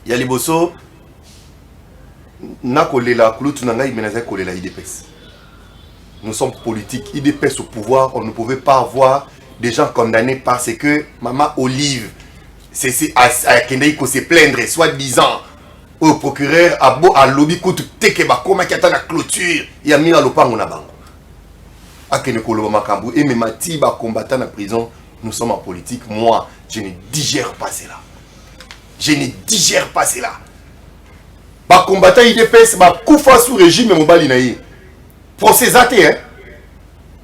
Il y a les bossos, n'a collé la cloute, n'a pas collé la IDPS. Nous sommes politiques, IDPS au pouvoir, on ne pouvait pas avoir des gens condamnés parce que Maman Olive, c'est à Kendai qu'on se plaindre, soi-disant, au procureur, à lobby, teke bakoma qui attend la clôture, il y a mis à l'opango na bango. À Kenekolo Makambu, et même Mati, combattant la prison, nous sommes en politique. Moi, je ne digère pas cela. Je ne digère pas cela. Bah combattant IDPS, bah koufa sous régime mobali naïe. Procès athée, hein.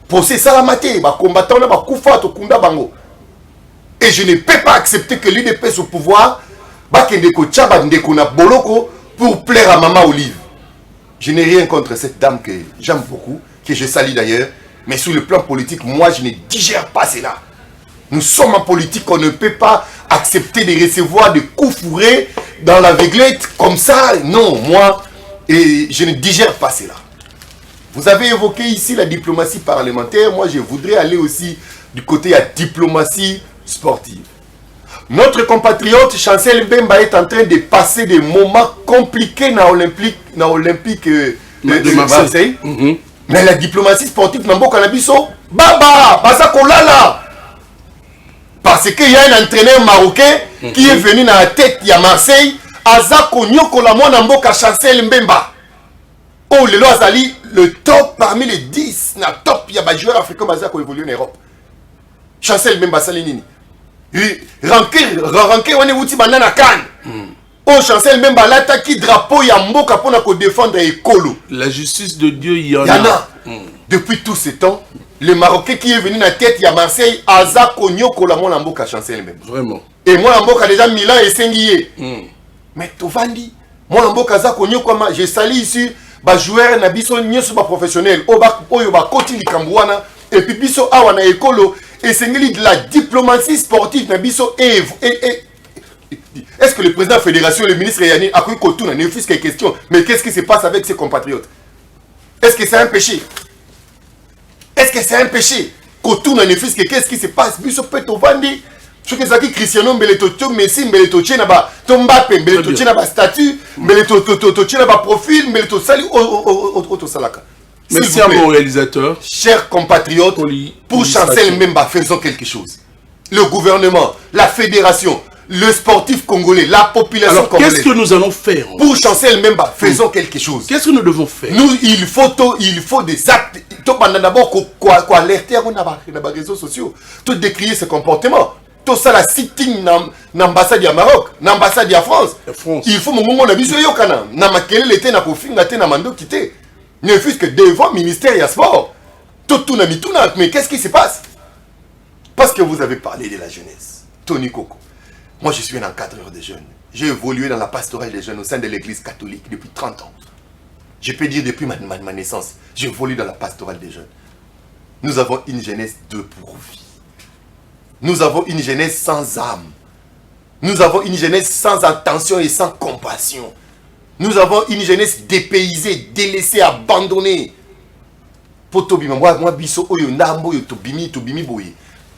Procès salamate, bah combattant là, bah koufa to kunda bango. Et je ne peux pas accepter que l'IDPS au pouvoir, bah kendeko tchaba ndeko na boloko pour plaire à Maman Olive. Je n'ai rien contre cette dame que j'aime beaucoup, que je salue d'ailleurs, mais sur le plan politique, moi je ne digère pas cela. Nous sommes en politique, on ne peut pas accepter de recevoir des coups fourrés dans l'aveuglette comme ça. Non, moi, et je ne digère pas cela. Vous avez évoqué ici la diplomatie parlementaire. Moi, je voudrais aller aussi du côté de la diplomatie sportive. Notre compatriote Chancel Mbemba est en train de passer des moments compliqués dans l'Olympique de Marseille. Mais la diplomatie sportive, Nambo Kanabiso, Baba, Basa Kolala. Parce qu'il y a un entraîneur marocain qui est venu dans la tête de Marseille, Azako Nyoko Lamo Namboka Chancel Mbemba. Oh, le Azali, le top parmi les 10, na top, il y a des joueurs africains qui évoluent en Europe. Chancel Mbemba Salinini. Ranké, on est outil banana kan. Oh, Chancel Mbemba l'attaque drapeau Yamboka pour défendre Ekolo. La justice de Dieu, il y en a. Depuis tout ce temps, le Marocain qui est venu dans la tête, il y a Marseille, Aza Konyo Kolamon Lamboka Chancel Mbemba. Vraiment. Et moi, Lamboka déjà Milan et Senguié. Mais Tovandi, moi, Lamboka Aza Konyo Koma, je salue ici, bah joueur Nabiso Nyoso ba professionnel, Oyo ba Koti Likambouana, et puis Biso Awana Ekolo, et Sengeli de la diplomatie sportive Nabiso est-ce que le président de la fédération, le ministre Yanni, a cru qu'autour n'a fût qu'une question, mais qu'est-ce qui se passe avec ses compatriotes? Est-ce que c'est un péché? Est-ce que c'est un péché qu'autour n'a fût qu'est-ce qui se passe? Biso Peto Vandi, je sais que ça qui Cristiano Mbeleto Messi, Mbeleto Tchenaba, Tombape, Mbeleto Tchenaba statut, Mbeleto Tchenaba profil, Mbeleto Sali, Auto Salaka. Merci à mon réalisateur. Chers compatriotes, pour Chancel Mbemba, faisons quelque chose. Le gouvernement, la fédération, le sportif congolais, la population congolaise. Qu'est-ce que nous allons faire? Pour Chancel Mbemba, faisons quelque chose. Qu'est-ce que nous devons faire? Il faut des actes. D'abord, quoi alerter dans les réseaux sociaux. Tout décrier ce comportement. Tout ça, la sitting dans l'ambassade du Maroc, dans l'ambassade de France. Il faut que nous ayons yokana. Namakele était na kofinga te na mando quitté. Ne fût-ce que devant le ministère de sport. Tout na mituna. Mais qu'est-ce qui se passe? Parce que vous avez parlé de la jeunesse. Tony Koko. Moi, je suis un encadreur des jeunes. J'ai évolué dans la pastorale des jeunes au sein de l'église catholique depuis 30 ans. Je peux dire depuis ma naissance, j'ai évolué dans la pastorale des jeunes. Nous avons une jeunesse dépourvue. Nous avons une jeunesse sans âme. Nous avons une jeunesse sans attention et sans compassion. Nous avons une jeunesse dépaysée, délaissée, abandonnée.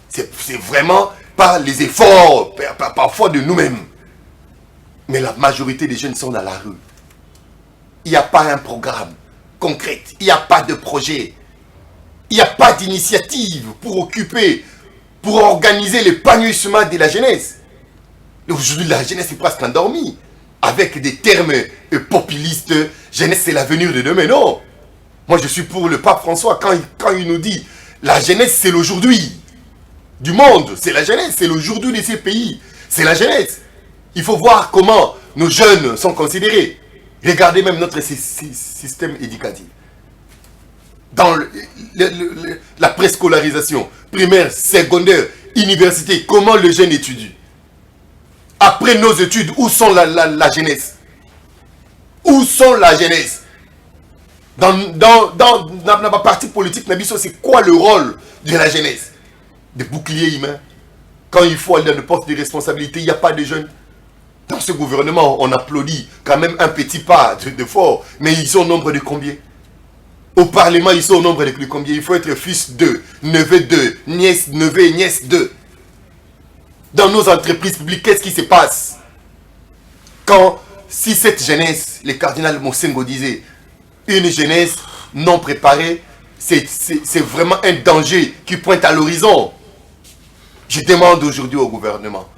C'est vraiment par les efforts, parfois de nous-mêmes. Mais la majorité des jeunes sont dans la rue. Il n'y a pas un programme concret. Il n'y a pas de projet. Il n'y a pas d'initiative pour occuper, pour organiser l'épanouissement de la jeunesse. Aujourd'hui, la jeunesse est presque endormie. Avec des termes populistes, jeunesse c'est l'avenir de demain. Non. Moi, je suis pour le pape François quand il nous dit la jeunesse c'est l'aujourd'hui du monde. C'est la jeunesse, c'est l'aujourd'hui de ces pays. C'est la jeunesse. Il faut voir comment nos jeunes sont considérés. Regardez même notre système éducatif. Dans la préscolarisation, primaire, secondaire, université, comment le jeune étudie? Après nos études, où sont la jeunesse? Où sont la jeunesse? Dans la partie politique, c'est quoi le rôle de la jeunesse? Des boucliers humains. Quand il faut aller dans le poste de responsabilité, il n'y a pas de jeunes. Dans ce gouvernement, on applaudit quand même un petit pas de fort, mais ils sont au nombre de combien? Au Parlement, ils sont au nombre de combien? Il faut être fils d'eux, neveu d'eux, nièce, neveu et nièce d'eux. Dans nos entreprises publiques, qu'est-ce qui se passe? si cette jeunesse, le cardinal Monsengo disait, une jeunesse non préparée, c'est vraiment un danger qui pointe à l'horizon. Je demande aujourd'hui au gouvernement,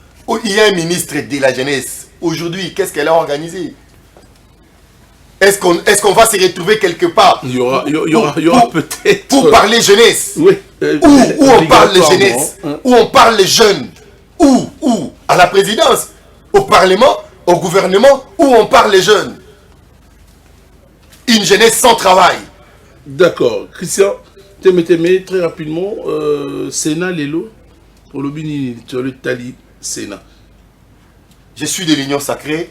il y a un ministre de la jeunesse, aujourd'hui, qu'est-ce qu'elle a organisé? Est-ce qu'on va se retrouver quelque part? Il y aura peut-être... Pour parler jeunesse. Oui. Où on parle de jeunesse. Où on parle les jeunes. Où à la présidence, au parlement, au gouvernement, où on parle les jeunes. Une jeunesse sans travail. D'accord. Christian, Témé, très rapidement, Sénat, Lélo, pour le Bini, le Tali, Sénat. Je suis de l'Union sacrée,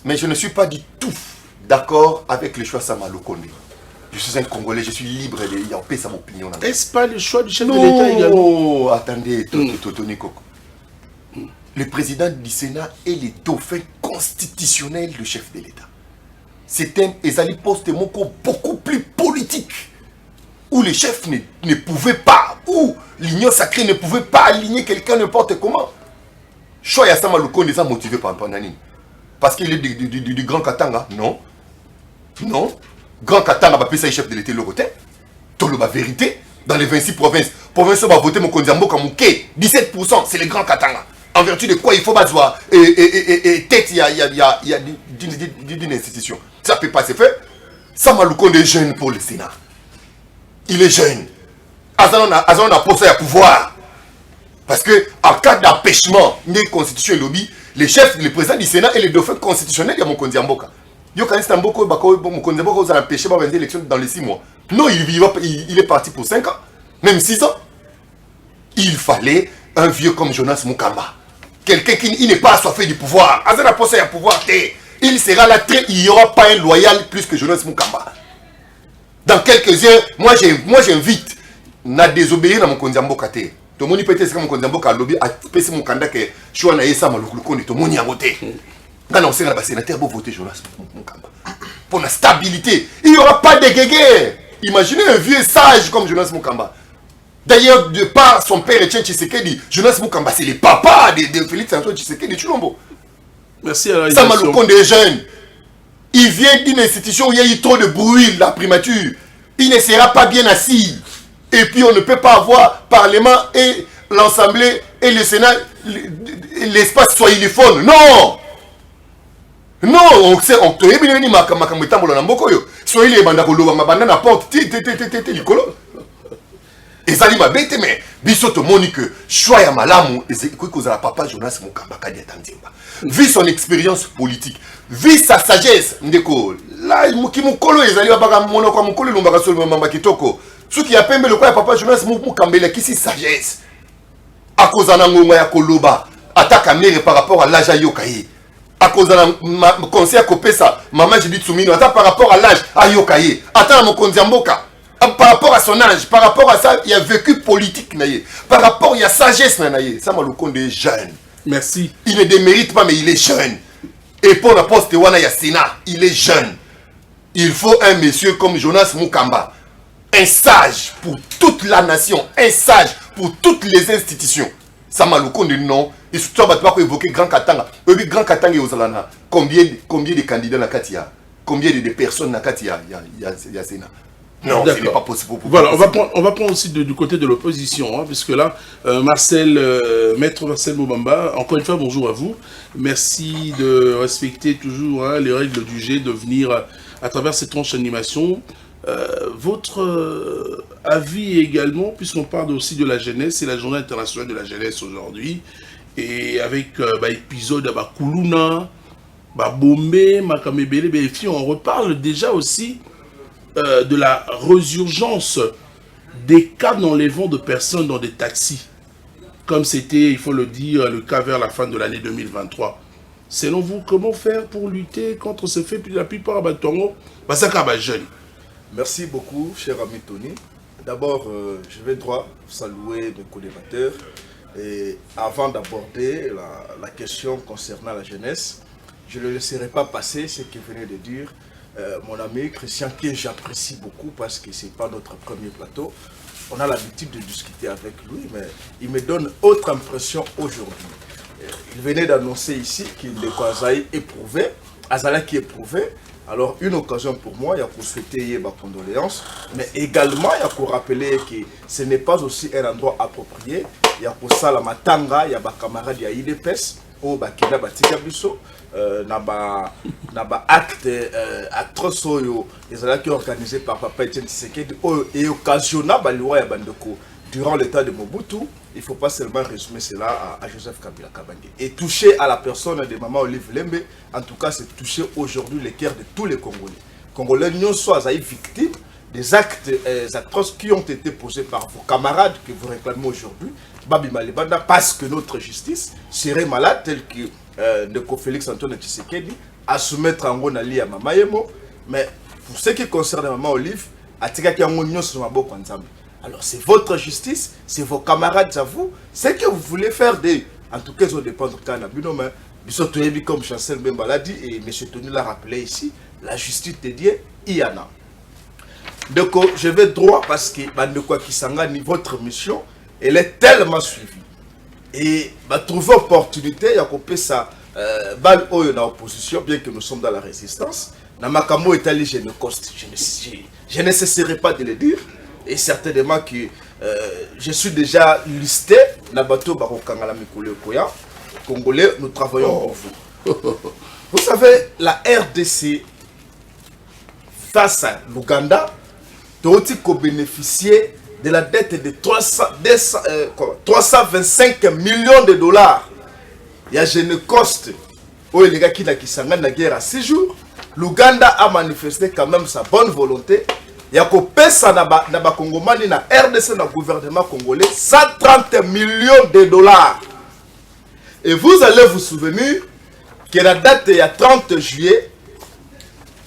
mais je ne suis pas du tout d'accord avec le choix Samalou Kondé. Je suis un Congolais, je suis libre de y en sa opinion. Est-ce pas le choix du chef de l'État également? Non, attendez, Tony Coco. Le président du Sénat est le dauphin constitutionnel du chef de l'État. C'est un poste beaucoup plus politique, où les chefs ne pouvaient pas, où l'Union sacrée ne pouvait pas aligner quelqu'un n'importe comment. Choix Samalou Kondé est motivé par Pananine. Parce qu'il est du Grand Katanga, non. Non. Grand Katanga va passer chef de l'État le côté. Tout la vérité. Dans les 26 provinces, va voter mon Kondiambo comme 17%, c'est le Grand Katanga. En vertu de quoi il faut battre et tête, il y a d'une institution. Ça ne peut pas se faire. Samalou Kondé est jeune pour le Sénat. Il est jeune. Azan a posé à pouvoir. Parce que en cas d'empêchement de la constitution et lobby, le président du Sénat et le dauphin constitutionnel, il y a Mokonzi Mboka. Mokonzi Mboka vous a empêché de faire l'élection dans les 6 mois. Non, il est parti pour 5 ans, même 6 ans. Il fallait un vieux comme Jonas Mukamba. Quelqu'un qui n'est pas assoiffé du pouvoir. Azan a posé à pouvoir. Il sera là, il n'y aura pas un loyal plus que Jonas Mukamba. Dans quelques heures, moi j'invite à désobéir à Mokonzi Mboka. Tout le monde peut être comme un lobby à passer mon candidat que je suis en Aïssa Maloukouni, tout le monde y a voté. Quand on sait que le sénateur va voter Jonas Mukamba. Pour la stabilité, il n'y aura pas de guéguerre. Imaginez un vieux sage comme Jonas Mukamba. D'ailleurs, de par son père Etienne Tshisekedi, Jonas Mukamba, c'est le papa de Félix Antoine Tshisekedi Chulombo. Merci à la Samalou des jeunes. Il vient d'une institution où il y a eu trop de bruit, la primature. Il ne sera pas bien assis. Et puis on ne peut pas avoir Parlement et l'Assemblée et le Sénat, l'espace soit uniforme. Non! Non, on sait, on te dit, on soyez les bandes ma bande na porte, l'icolo. Et ça dit, ma bête, mais, bisoto monique, choix malamu, et que la papa Jonas Mukamba Kadi Tandimba. Vu son expérience politique, vu sa sagesse, ndeko, là, qui mukolo, ils allaient à monoko, mukolo, l'ombaka sur le mamba kitoko. Ce qui a permis le quoi, papa Jonas Mukamba, qui c'est sagesse. À cause d'un ngonga ya koloba, attaque à mère par rapport à l'âge à yokaye. À cause d'un conseil à Kopesa, maman j'ai dit Tsumino, attends par rapport à l'âge à yokaye. Attends mon kondiamboka. Par rapport à son âge, par rapport à ça, il y a vécu politique. Par rapport, il y a sagesse. Ça m'a le compte des jeunes. Merci. Il ne démérite pas, mais il est jeune. Et pour la poste, il y a Sénat. Il est jeune. Il faut un monsieur comme Jonas Mukamba. Un sage pour toute la nation. Un sage pour toutes les institutions. Ça m'a le compte de nom. Et surtout, on va pas évoquer Grand Katanga. Grand Katanga, combien de candidats na Katia? Combien de personnes na Katia? Il y a Sénat. Non, ce n'est pas possible. Voilà, on va prendre aussi du côté de l'opposition, hein, puisque là, Maître Marcel Mobamba, encore une fois, bonjour à vous. Merci de respecter toujours les règles du jeu, de venir à travers cette tranche d'animation. Votre avis également, puisqu'on parle aussi de la jeunesse, c'est la journée internationale de la jeunesse aujourd'hui, et avec épisode à Kuluna, Bombe, Makamebele, on reparle déjà aussi de la résurgence des cas d'enlèvement de personnes dans des taxis, comme c'était, il faut le dire, le cas vers la fin de l'année 2023. Selon vous, comment faire pour lutter contre ce fait? La plupart des Tongo, c'est un jeune. Merci beaucoup, cher ami Tony. D'abord, je vais droit saluer mes co-débatteurs. Et avant d'aborder la question concernant la jeunesse, je ne laisserai pas passer ce qu'il venait de dire mon ami Christian, que j'apprécie beaucoup parce que ce n'est pas notre premier plateau. On a l'habitude de discuter avec lui, mais il me donne autre impression aujourd'hui. il venait d'annoncer ici qu'il est éprouvé, Azala qui est éprouvé. Alors, une occasion pour moi, il y a pour souhaiter ma condoléance, mais également, il y a pour rappeler que ce n'est pas aussi un endroit approprié. Il y a pour ça la matanga, il y a des camarades, il y a IDPS, au Bakina Batika Bisso, acte atroce, ils ont été organisés par Papa Etienne Tshisekedi, et occasionnel, durant l'état de Mobutu. Il ne faut pas seulement résumer cela à Joseph Kabila Kabange. Et toucher à la personne de Maman Olive Lembe, en tout cas, c'est toucher aujourd'hui les cœurs de tous les Congolais. Congolais, nous sommes victimes des actes atroces qui ont été posés par vos camarades que vous réclamez aujourd'hui, Babi Malibanda, parce que notre justice serait malade, tel que Ndeko Félix Antoine Tshisekedi, à soumettre en Gonali à Mama Yemo. Mais pour ce qui concerne Maman Olive, à Tigaki Angonio sur Maboko Nzambi. Alors c'est votre justice, c'est vos camarades à vous, c'est que vous voulez faire des... En tout cas, ils ont dépendre quand on a comme Chancel Bemba l'a dit, et M. Tony l'a rappelé ici, la justice dédiée, il y en a. Donc je vais droit parce que votre mission, elle est tellement suivie. Et trouver opportunité, il y a coupé ça, balle dans l'opposition, bien que nous sommes dans la résistance. Namakamo est allé, je ne cesserai pas de le dire. Et certainement que je suis déjà listé na bateau Barokangala Mikole Koya. Congolais, nous travaillons pour vous. Vous savez, la RDC face à l'Ouganda doit bénéficier de la dette de 325 millions de dollars. Il y a Jeune Coste, où les gars qui sont en guerre à 6 jours. L'Ouganda a manifesté quand même sa bonne volonté. Il y a pesa na Congomani na RDC na gouvernement congolais 130 millions de dollars. Et vous allez vous souvenir que la date il y a 30 juillet,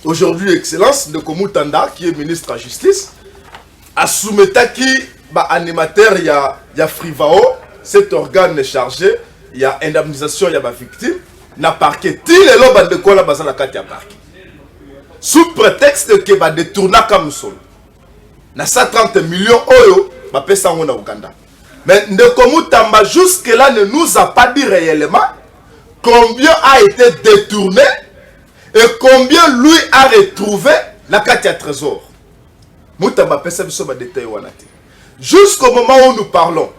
aujourd'hui Excellence de Komutanda qui est ministre de la Justice, a soumis qui animateur il y a Frivao, cet organe chargé, il y a indemnisation il y a ma victime, n'a parqué tout les lobes de quoi la base la carte parqué. Sous prétexte que va détourner comme sol. Na 130 millions euro va pesa en Ouganda. Mais Ndekomutamba jusque là ne nous a pas dit réellement combien a été détourné et combien lui a retrouvé la carte à trésor. Mutamba pesa biso ba détail wanati. Jusqu'au moment où nous parlons,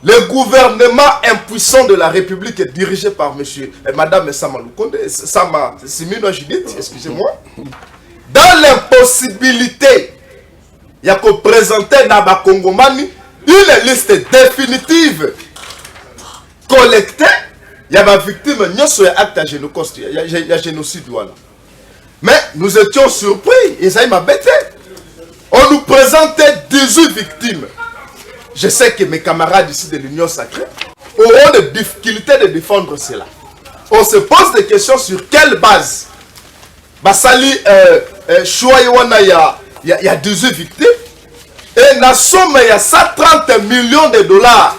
le gouvernement impuissant de la République est dirigé par monsieur et madame Sama Lukonde, Sama Simino Judith, excusez-moi. Dans l'impossibilité, il y a que présenter dans la Congomani une liste définitive collectée. Il y a des victimes, il y a un génocide. Voilà. Mais nous étions surpris, et ça m'a bêté. On nous présentait 18 victimes. Je sais que mes camarades ici de l'Union Sacrée auront des difficultés de défendre cela. On se pose des questions sur quelle base. Basali, il y a 18 victimes. Et la somme, il y a 130 millions de dollars.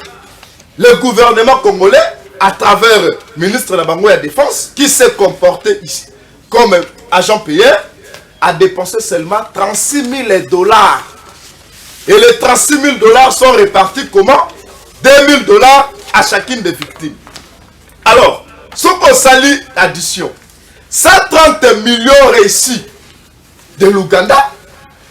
Le gouvernement congolais, à travers le ministre de la Défense, qui s'est comporté ici comme agent payeur, a dépensé seulement 36 000 dollars. Et les 36 000 dollars sont répartis comment? 2 000 dollars à chacune des victimes. Alors, ce qu'on salit addition, 130 millions réussis de l'Ouganda,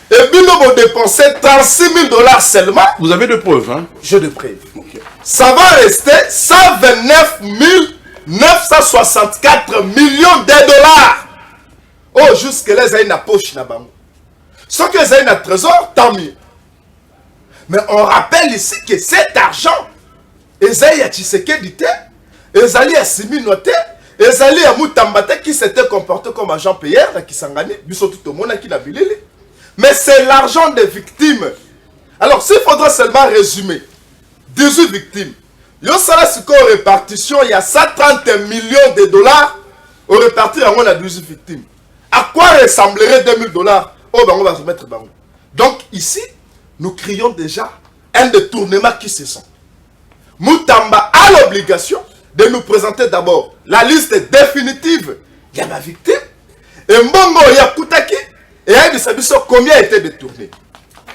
et puis nous avons dépensé 36 000 dollars seulement. Vous avez des preuves, hein? J'ai des preuves. Okay. Ça va rester 129 964 millions de dollars. Oh, jusque-là, ils ont une poche là-bas. Ce que ils ont un trésor, tant mieux. Mais on rappelle ici que cet argent, ils ont à Tshisekedi, ils ont à Siminote, ils ont à Mutambate qui s'était comporté comme agent payeur, qui s'engagné, tout le monde qui n'a bilé. Mais c'est l'argent des victimes. Alors, s'il faudra seulement résumer, 18 victimes. Il y a répartition, il y a 130 millions de dollars au répartir en 18 victimes. À quoi ressemblerait 2 000 dollars? Oh, ben on va se mettre dans. Donc, ici, nous crions déjà un détournement qui se sent. Mutamba a l'obligation de nous présenter d'abord la liste définitive. Il y a ma victime. Et Mbongo, il y a Koutaki. Et il y a combien a été détourné.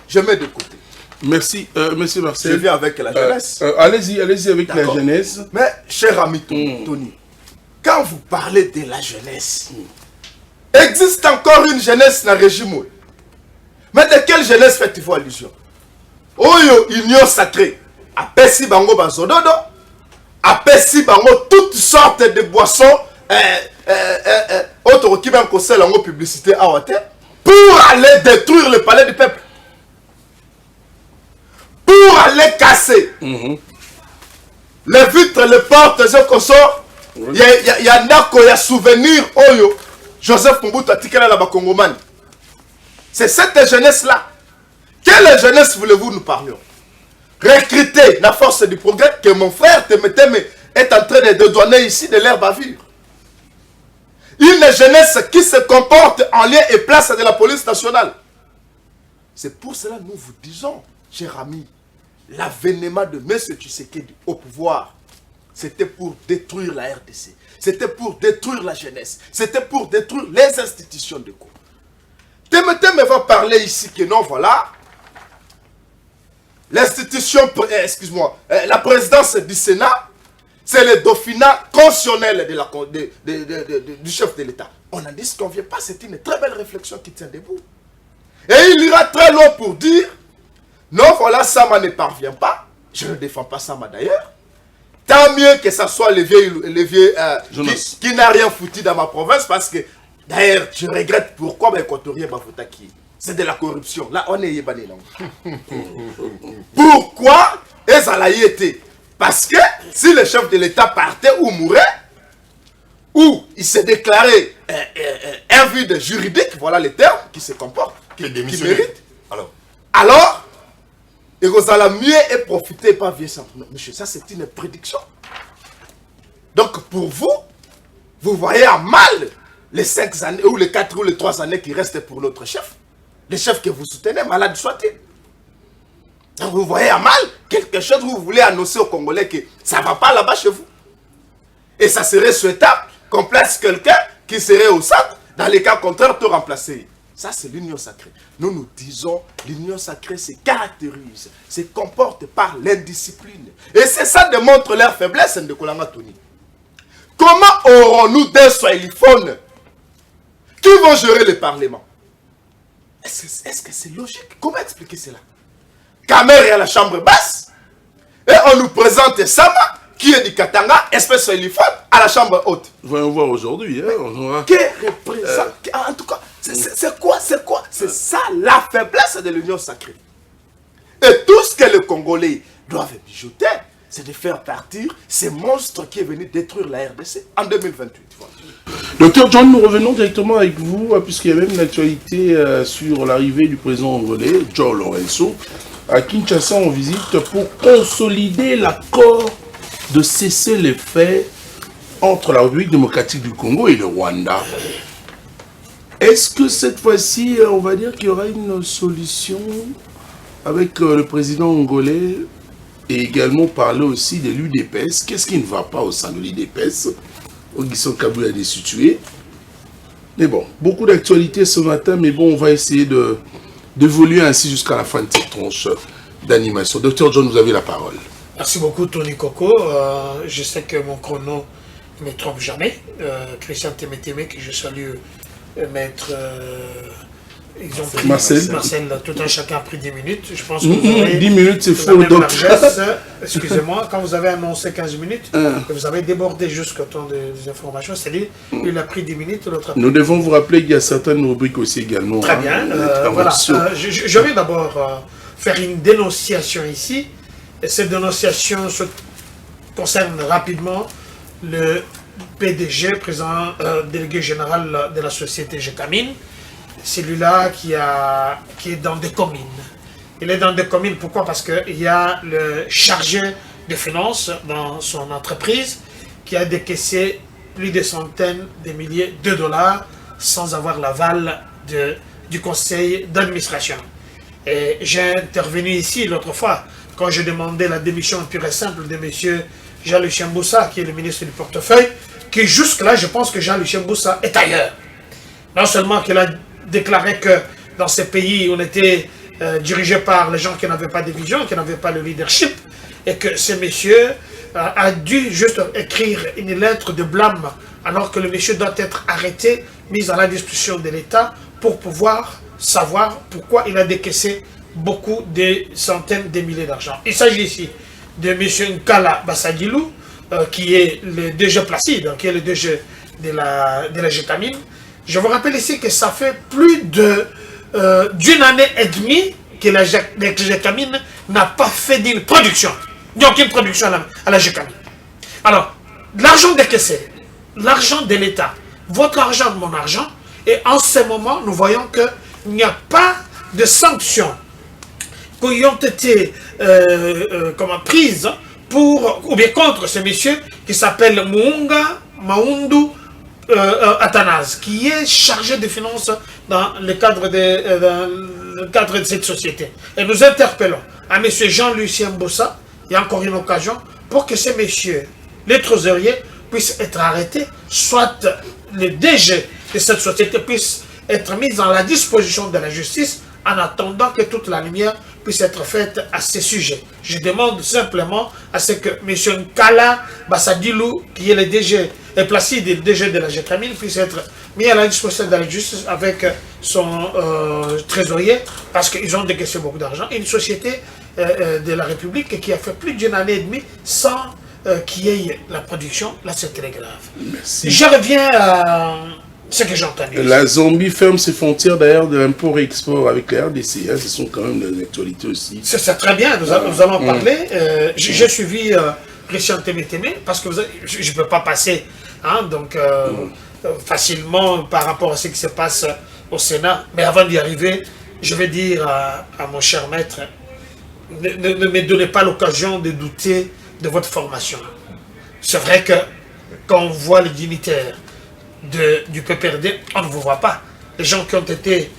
Je mets de côté. Merci, monsieur Marcel. Je viens avec la jeunesse. Allez-y avec la jeunesse. Mais, cher ami Tony, quand vous parlez de la jeunesse, existe encore une jeunesse dans le régime. Mais de quelle jeunesse faites-vous allusion? Oyo, union sacrée. Apesi bango bazododo. Apesi bango toutes sortes de boissons. Autre qui même conseille la publicité à Ouate. Pour aller détruire le palais du peuple. Pour aller casser. Les vitres, les portes, les consorts. Il y a un souvenir. Oyo. Joseph Mobutu a tiqué là la Congomani. C'est cette jeunesse-là. Quelle jeunesse voulez-vous nous parlions? Recruter la force du progrès que mon frère Temeteme est en train de donner ici de l'herbe à vivre. Une jeunesse qui se comporte en lien et place de la police nationale. C'est pour cela que nous vous disons, chers amis, l'avènement de M. Tshisekedi au pouvoir, c'était pour détruire la RDC. C'était pour détruire la jeunesse. C'était pour détruire les institutions de Congo. Temeteme va parler ici que non, voilà. L'institution, excuse-moi, la présidence du Sénat, c'est le dauphinat constitutionnel du chef de l'État. On a dit ce qu'on ne vient pas, c'est une très belle réflexion qui tient debout. Et il ira très loin pour dire, non, voilà, Sama ne parvient pas. Je ne défends pas Sama d'ailleurs. Tant mieux que ce soit le vieux qui n'a rien foutu dans ma province, parce que, d'ailleurs, je regrette pourquoi Équatorien Bafouta qui c'est de la corruption. Là, on est yébané. Pourquoi Ezalaï était? Parce que si le chef de l'État partait ou mourait, ou il s'est déclaré un vide juridique, voilà les termes, qui se comporte, qui mérite, alors et vous allez mieux et profiter pas vieux ça. Monsieur, ça c'est une prédiction. Donc pour vous, vous voyez à mal les 5 années, ou les 4 ou les 3 années qui restent pour notre chef. Le chef que vous soutenez, malade soit-il. Donc vous voyez à mal quelque chose où vous voulez annoncer aux Congolais que ça ne va pas là-bas chez vous. Et ça serait souhaitable qu'on place quelqu'un qui serait au centre, dans les cas contraires, te remplacer. Ça, c'est l'union sacrée. Nous nous disons, l'union sacrée se caractérise, se comporte par l'indiscipline. Et c'est ça démontre leur faiblesse, Ndekolanga Tony. Comment aurons-nous des Swahiliphones qui vont gérer le Parlement? Est-ce que c'est logique? Comment expliquer cela? Kamer est à la chambre basse, et on nous présente Sama, qui est du Katanga, espèce Swahiliphone, à la chambre haute. Voyons voir aujourd'hui. Qui représente... En tout cas, c'est quoi? C'est ça la faiblesse de l'union sacrée. Et tout ce que les Congolais doivent bijouter, c'est de faire partir ces monstres qui est venu détruire la RDC en 2028. Voilà. Docteur John, nous revenons directement avec vous, puisqu'il y a même une actualité sur l'arrivée du président angolais, João Lourenço, à Kinshasa en visite pour consolider l'accord de cesser les faits entre la République démocratique du Congo et le Rwanda. Est-ce que cette fois-ci, on va dire qu'il y aura une solution avec le président angolais et également parler aussi de l'UDPS? Qu'est-ce qui ne va pas au sein de l'UDPS? Augustin Kabou a destitué. Mais bon, beaucoup d'actualités ce matin, mais bon, on va essayer d'évoluer ainsi jusqu'à la fin de cette tranche d'animation. Docteur John, vous avez la parole. Merci beaucoup, Tony Coco. Je sais que mon chrono ne me trompe jamais. Christian Temeteme, que je salue, maître... ils ont pris Marcel, tout un chacun a pris 10 minutes. Je pense que vous avez 10 minutes, c'est faux, docteur. Excusez-moi, quand vous avez annoncé 15 minutes, vous avez débordé jusqu'au temps des informations, c'est-à-dire il a pris 10 minutes, l'autre a pris. Nous devons vous rappeler qu'il y a certaines rubriques aussi également. Très bien. Voilà. Je vais d'abord faire une dénonciation ici. Et cette dénonciation concerne rapidement le PDG, président délégué général de la société Gécamine. Celui-là qui est dans des communes. Il est dans des communes, pourquoi? Parce qu'il y a le chargé de finances dans son entreprise qui a décaissé plus de centaines de milliers de dollars sans avoir l'aval du conseil d'administration. Et j'ai intervenu ici l'autre fois quand j'ai demandé la démission pure et simple de M. Jean-Lucien Boussa, qui est le ministre du portefeuille, qui jusque-là, je pense que Jean-Lucien Boussa est ailleurs. Non seulement qu'il a déclaré que dans ces pays, on était dirigé par les gens qui n'avaient pas de vision, qui n'avaient pas le leadership, et que ce monsieur a dû juste écrire une lettre de blâme, alors que le monsieur doit être arrêté, mis à la disposition de l'État, pour pouvoir savoir pourquoi il a décaissé beaucoup de centaines de milliers d'argent. Il s'agit ici de M. Nkala Bassadilou, qui est le DG Placide, qui est le DG de la Gétamine. Je vous rappelle ici que ça fait plus d'une année et demie que la Gétamine n'a pas fait d'une production. Il n'y a aucune production à la Gétamine. Alors, l'argent décaissé, l'argent de l'État, votre argent, mon argent, et en ce moment, nous voyons qu'il n'y a pas de sanctions qui ont été prises ou bien contre ce monsieur qui s'appelle Muunga Maundu Athanase, qui est chargé de finances dans le cadre de cette société. Et nous interpellons à M. Jean-Lucien Bossa, il y a encore une occasion, pour que ce monsieur, les trésoriers, puisse être arrêté, soit le DG de cette société puisse être mis dans la disposition de la justice en attendant que toute la lumière puisse être faite à ce sujet. Je demande simplement à ce que M. Nkala Bassadilou, qui est le DG et Placide, le DG de la Gétamine, puisse être mis à la disposition de la justice avec son trésorier, parce qu'ils ont décaissé beaucoup d'argent. Une société de la République qui a fait plus d'une année et demie sans qu'il y ait la production. Là, c'est très grave. Merci. Je reviens à ce que j'ai entendu. La Zambie ferme ses frontières d'ailleurs de l'import et export avec la RDC. Ce sont quand même des actualités aussi. C'est très bien, nous allons en parler. J'ai suivi Christian Témétémé parce que je ne peux pas passer facilement par rapport à ce qui se passe au Sénat. Mais avant d'y arriver, je vais dire à mon cher maître, ne me donnez pas l'occasion de douter de votre formation. C'est vrai que quand on voit les dignitaires du PPRD, on ne vous voit pas. Les gens qui ont été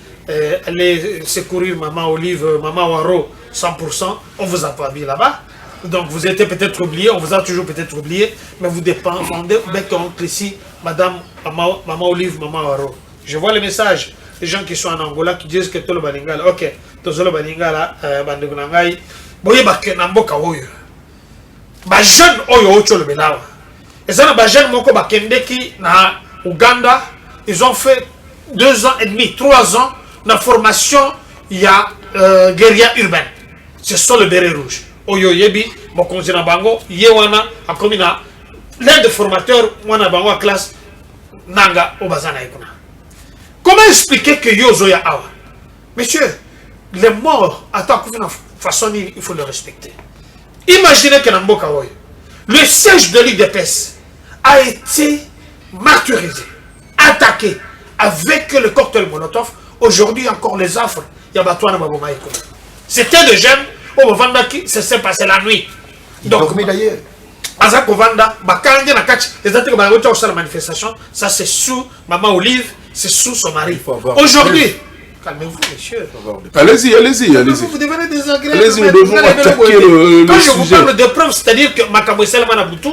allés secourir Maman Olive, Maman Waro, 100%, on vous a pas mis là-bas. Donc vous étiez peut-être oublié, on vous a toujours peut-être oublié, mais vous défendez bec et oncle ici, Madame Maman Olive, Maman Waro. Je vois les messages des gens qui sont en Angola qui disent que tout le Balingala, ok, tout le Balingala, Bandegunangai, boye bakke namboka oyo. Ba jeune oyo ocho le belawa. Et ça, ba jeune moko bakendeki na Ouganda, ils ont fait 2 ans et demi, 3 ans de formation, il y a guérilla urbaine. C'est ça le béret rouge. Oyo yebi, mokonzi na bango, yewana, a komina, l'aide de formateur, wana bango à classe, nanga, obazana ikuna. Comment expliquer que yozo ya awa? Monsieur, les morts, à tant qu'une façon, il faut le respecter. Imaginez que Namboka Oyo, le siège de l'IDPS a été martyrisé, attaqué avec le cocktail Molotov. Aujourd'hui encore les affres, il y a Batouana Babomaïko. C'était des jeunes au Movanda qui s'est passé la nuit. Donc, d'ailleurs. Azako Vanda, Bakandi Nakach, les attaques de la manifestation, ça c'est sous Maman Olive, c'est sous son mari. Aujourd'hui, calmez-vous, monsieur. Allez-y. Vous devenez désagréable. Allez-y, nous devons attaquer le quand je sujet. vous parle de preuves, c'est-à-dire que Makambo Selma Nabutu,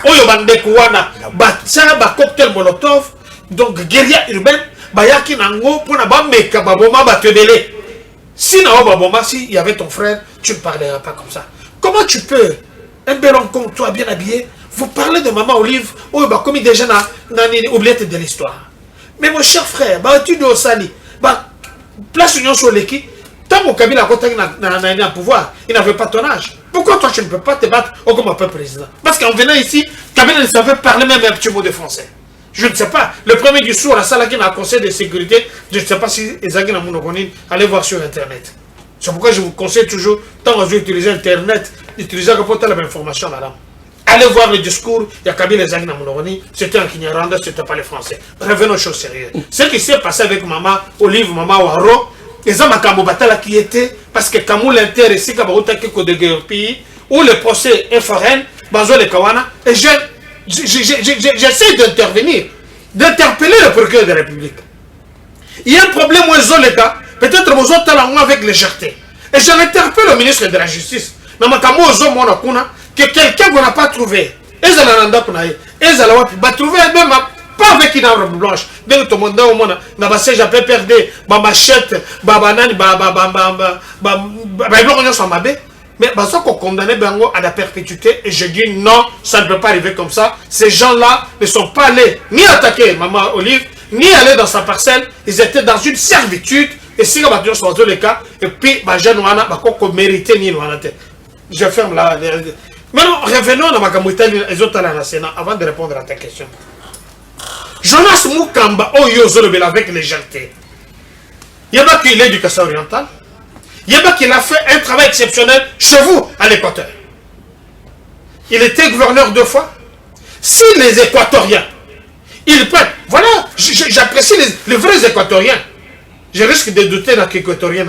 Oyo Bandekouana, Batsa, cocktail Molotov, donc guérilla urbaine, Bayaki Nango, pour na Bameka Baboma Batebele. Si il y avait ton frère, tu ne parlerais pas comme ça. Comment tu peux, un bel homme comme toi, bien habillé, vous parler de Maman Olive, comme déjà n'a oublié de l'histoire. Mais mon cher frère, tu dois sali, place union sur l'équipe, tant que Kabila a un pouvoir, il n'avait pas ton âge. Pourquoi toi tu ne peux pas te battre comme un peu président? Parce qu'en venant ici, Kabila ne savait parler même un petit mot de français. Je ne sais pas. Le premier du soir, la salle qui a un conseil de sécurité, je ne sais pas si Ezagina Mounokonine, allez voir sur Internet. C'est pourquoi je vous conseille toujours, tant que vous utilisez Internet, utilisez pour telle information, madame. Allez voir le discours, il y a Kabila Ezagina Mounokonine, c'était un Kinyaranda, ce n'était pas les Français. Revenons aux choses sérieuses. Ce qui s'est passé avec Maman Olive, Maman Waro, les hommes à Kambobatala qui étaient, parce que Kamou l'intéressé, Kabaruta Kiko de Guerpi, où le procès est forain, Bazo le Kawana, et j'essaie d'intervenir, d'interpeller le procureur de la République. Il y a un problème où ils ont les gars, peut-être qu'ils ont talent avec légèreté. Et j'en interpelle le ministre de la Justice, que quelqu'un qu'on n'a pas trouvé, ils ont trouvé même pas avec une arme blanche. Dès que tout le monde au monde, na ba siège après perdre, ba machette, ba banane, mais bah ça qu'on condamne Bango à la perpétuité et je dis non, ça ne peut pas arriver comme ça. Ces gens-là ne sont pas allés ni attaquer Maman Olive, ni aller dans sa parcelle. Ils étaient dans une servitude et si on va dire sur tous les cas et puis bah jeune wana bah qu'on mérité ni wana. Je ferme là. Maintenant revenons à Makamouita les autres à la Sénat avant de répondre à ta question. Jonas Mukamba Oyo avec légèreté. Il y a pas qu'il est l'éducation orientale. Yeba qu'il a fait un travail exceptionnel chez vous, à l'Équateur. Il était gouverneur 2 fois. Si les Équatoriens, ils prennent, voilà, j'apprécie les vrais Équatoriens. Je risque de douter dans l'Équatorien.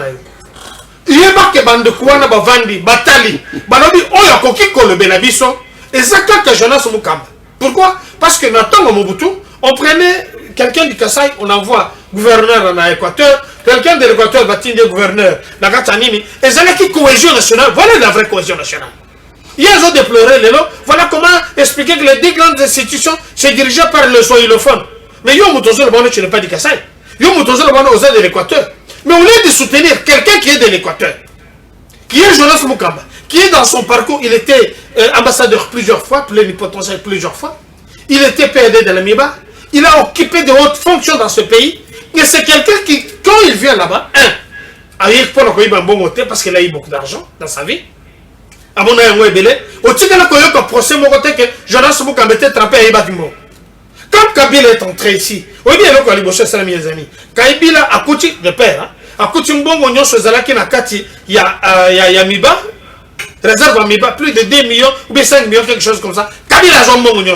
Yeba que bande kouana bavandi, batali, balobi oya koki kolebe na biso, et ça quand Jonas Mukamba. Pourquoi? Parce que dans Mobutu, on prenait quelqu'un du Kasaï, on envoie gouverneur en Équateur, quelqu'un de l'Équateur va tenir gouverneur, la Gatanini, et ça qui cohésion nationale, voilà la vraie cohésion nationale. Ils ont déploré les lots, voilà comment expliquer que les 10 grandes institutions se dirigeaient par le soïlophone. Mais yo Moutozo le Bono, tu n'es pas du Kasaï. Yo Moutozo le Bono aux aides de l'Équateur. Mais au lieu de soutenir quelqu'un qui est de l'Équateur, qui est Jonas Mukamba, qui est dans son parcours, il était ambassadeur plusieurs fois, plénipotentiaire plusieurs fois, il était PAD de la MIBA, il a occupé de hautes fonctions dans ce pays. Et c'est quelqu'un qui, quand il vient là-bas, parce qu'il a eu beaucoup d'argent dans sa vie. À mon avis, au procès, que Jonas Mukamba était trempé à Ibadimo. Quand Kabila est entré ici, quand Kabila a coûté de père, a coûté un bon oignon sur Zalaki Nakati, il y a Miba, réserve à Miba, plus de 2 millions ou bien 5 millions, quelque chose comme ça. Kabila a un bon oignon.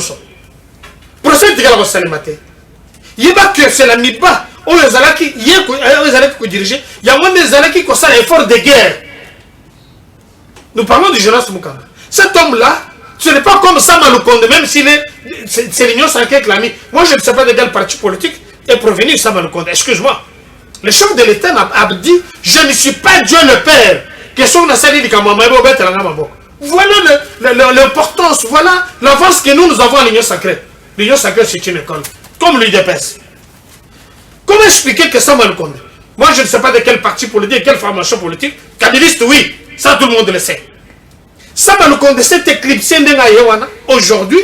Procès, il y a que c'est la Miba. Les Alaki, les Alaki diriger, il y a moins des Alaki qui ont un effort de guerre. Nous parlons du Jonas Mukamba. Cet homme-là, ce n'est pas comme Sama Lukonde, même si c'est l'Union sacrée qui l'a mis. Moi, je ne sais pas de quel parti politique est provenu Sama Lukonde. Excuse-moi. Le chef de l'État a dit je ne suis pas Dieu le Père. Voilà l'importance, voilà l'avance que nous avons à l'Union sacrée. L'Union sacrée, c'est une école, comme l'UDPS. Comment expliquer que ça m'a le compte? Moi, je ne sais pas de quel parti politique, quelle formation politique. Kabiliste, oui, ça tout le monde le sait. Ça m'a le compte, cet éclipsé aujourd'hui,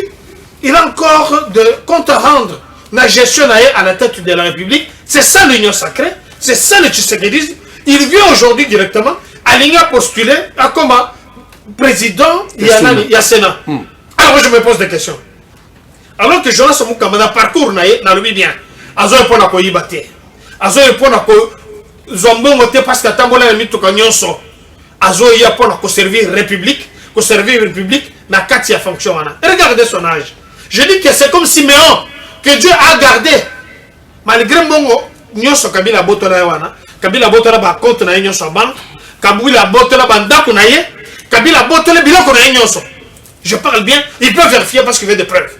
il a encore de compte à rendre la gestion à la tête de la République. C'est ça l'Union sacrée, c'est ça le tshisekidisme. Il vient aujourd'hui directement, aligné à postuler à comme président, il y a Sénat. Alors, je me pose des questions. Alors que Jonas Mukamba, dans le parcours, n'a le bien. Azo est pour la koyibate. Azo est pour la koyibate parce que tambola est mis tout kanyonso. Azo est pour la servir République, na katia fonction. Regardez son âge. Je dis que c'est comme Siméon que Dieu a gardé. Malgré mon nyonso Kabila botola wana, Kabila botola ba compte na nyonso banque, Kabila botola bandaku na ye, Kabila botola biloko na nyonso. Je parle bien, il peut vérifier parce qu'il veut des preuves.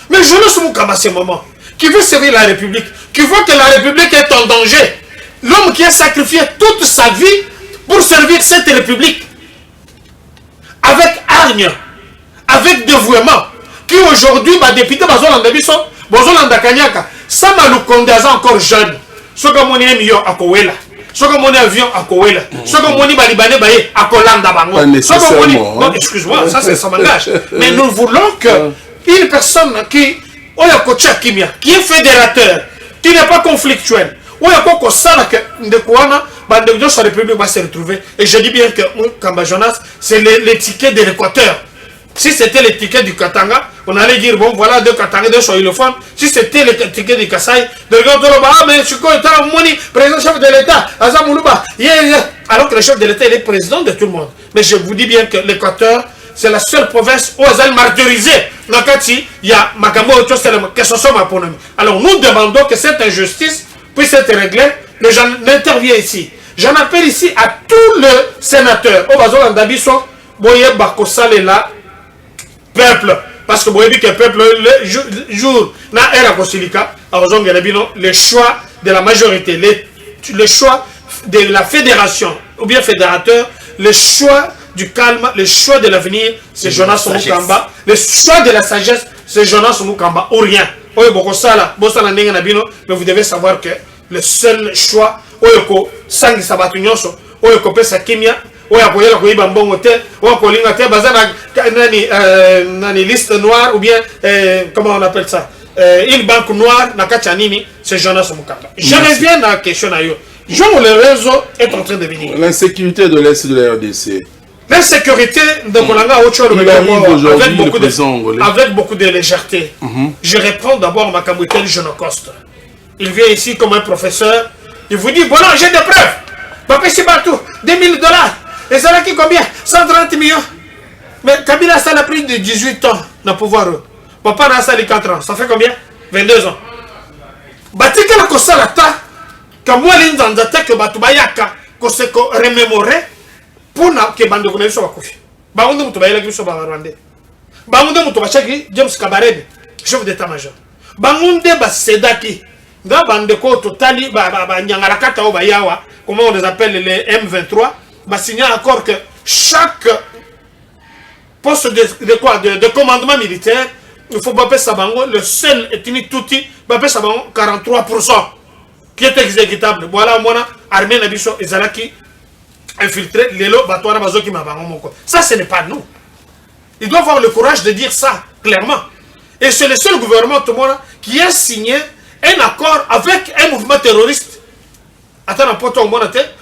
Mais Jonas Mukamba à ce moment, qui veut servir la République, qui voit que la République est en danger, l'homme qui a sacrifié toute sa vie pour servir cette République, avec hargne, avec dévouement, qui aujourd'hui, député Bazolanda Biso, Bazolanda Kanyaka, Sama Lukonde encore jeune, ce que mon ami à Kowela, ce que mon avion à Kowela, ce que mon Libanais Baye à Kolanda Bango, non, excuse-moi, ça c'est son langage. Mais nous voulons que une personne qui est fédérateur, qui n'est pas conflictuel, sa République va se retrouver. Et je dis bien que Kamba Jonas, c'est l'étiquette de l'Équateur. Si c'était l'étiquette du Katanga, on allait dire bon voilà deux Katanga, deux soïlophones. Si c'était l'étiquette du Kasaï, de mais je suis président chef de l'État, alors que le chef de l'État il est président de tout le monde. Mais je vous dis bien que l'Équateur, c'est la seule province où ils ont martyrisé. Il y a Makambo, que ce soit ma ponomie. Alors nous demandons que cette injustice puisse être réglée. Mais j'en interviens ici. J'en appelle ici à tous les sénateurs. Au Bazol Ndabiso, Boye Bakosale là, peuple. Parce que Boye dit que le peuple, le jour, na era Kosilika, le choix de la majorité, le choix de la fédération, ou bien fédérateur, le choix du calme, le choix de l'avenir, c'est Jonas Mukamba. Le choix de la sagesse, c'est Jonas Mukamba, ou rien. mais vous devez savoir que le seul choix, sangi sabatu nyonso, pesa kimia, koyela koyiba mbongo te, kolinga te, bazana nani liste noire ou bien comment on appelle ça, une banque noire na kachanini, ces gens-là sont mukamba. Je reviens à la question à yo. Jean le réseau est en train de venir. L'insécurité de l'Est de la RDC. L'insécurité de Kolanga avec beaucoup de légèreté. Je reprends d'abord ma Makamoutel Genocoste. Il vient ici comme un professeur. Il vous dit, voilà, j'ai des preuves. Papa, c'est partout. 2000 $. Et ça là qui combien? 130 millions. Mais Kabila, ça a pris de 18 ans dans le pouvoir. Papa, n'a ça 4 ans. Ça fait combien? 22 ans. Batika la Kosalata. Comme moi, l'inzanzata que Batubayaka, que se remémorer. Pour que bande de soit confié. Baoundé Moutoubaya la Gusso Bavarande. Baoundé Moutouachaki, James Kabarebe, chef d'état-major. Baoundé Basedaki, dans bande ko totali, Nyangarakata ou Bayawa, comment on les appelle les M23, signé un accord que chaque poste de commandement militaire, il faut Bapé Sabango, le seul ethnie touti, Bapé Sabango 43%, qui est exécutable. Voilà, moi, armée Nabiso et Zalaki. Infiltré, ça ce n'est pas nous. Il doit avoir le courage de dire ça clairement. Et c'est le seul gouvernement tout le monde qui a signé un accord avec un mouvement terroriste. Attends,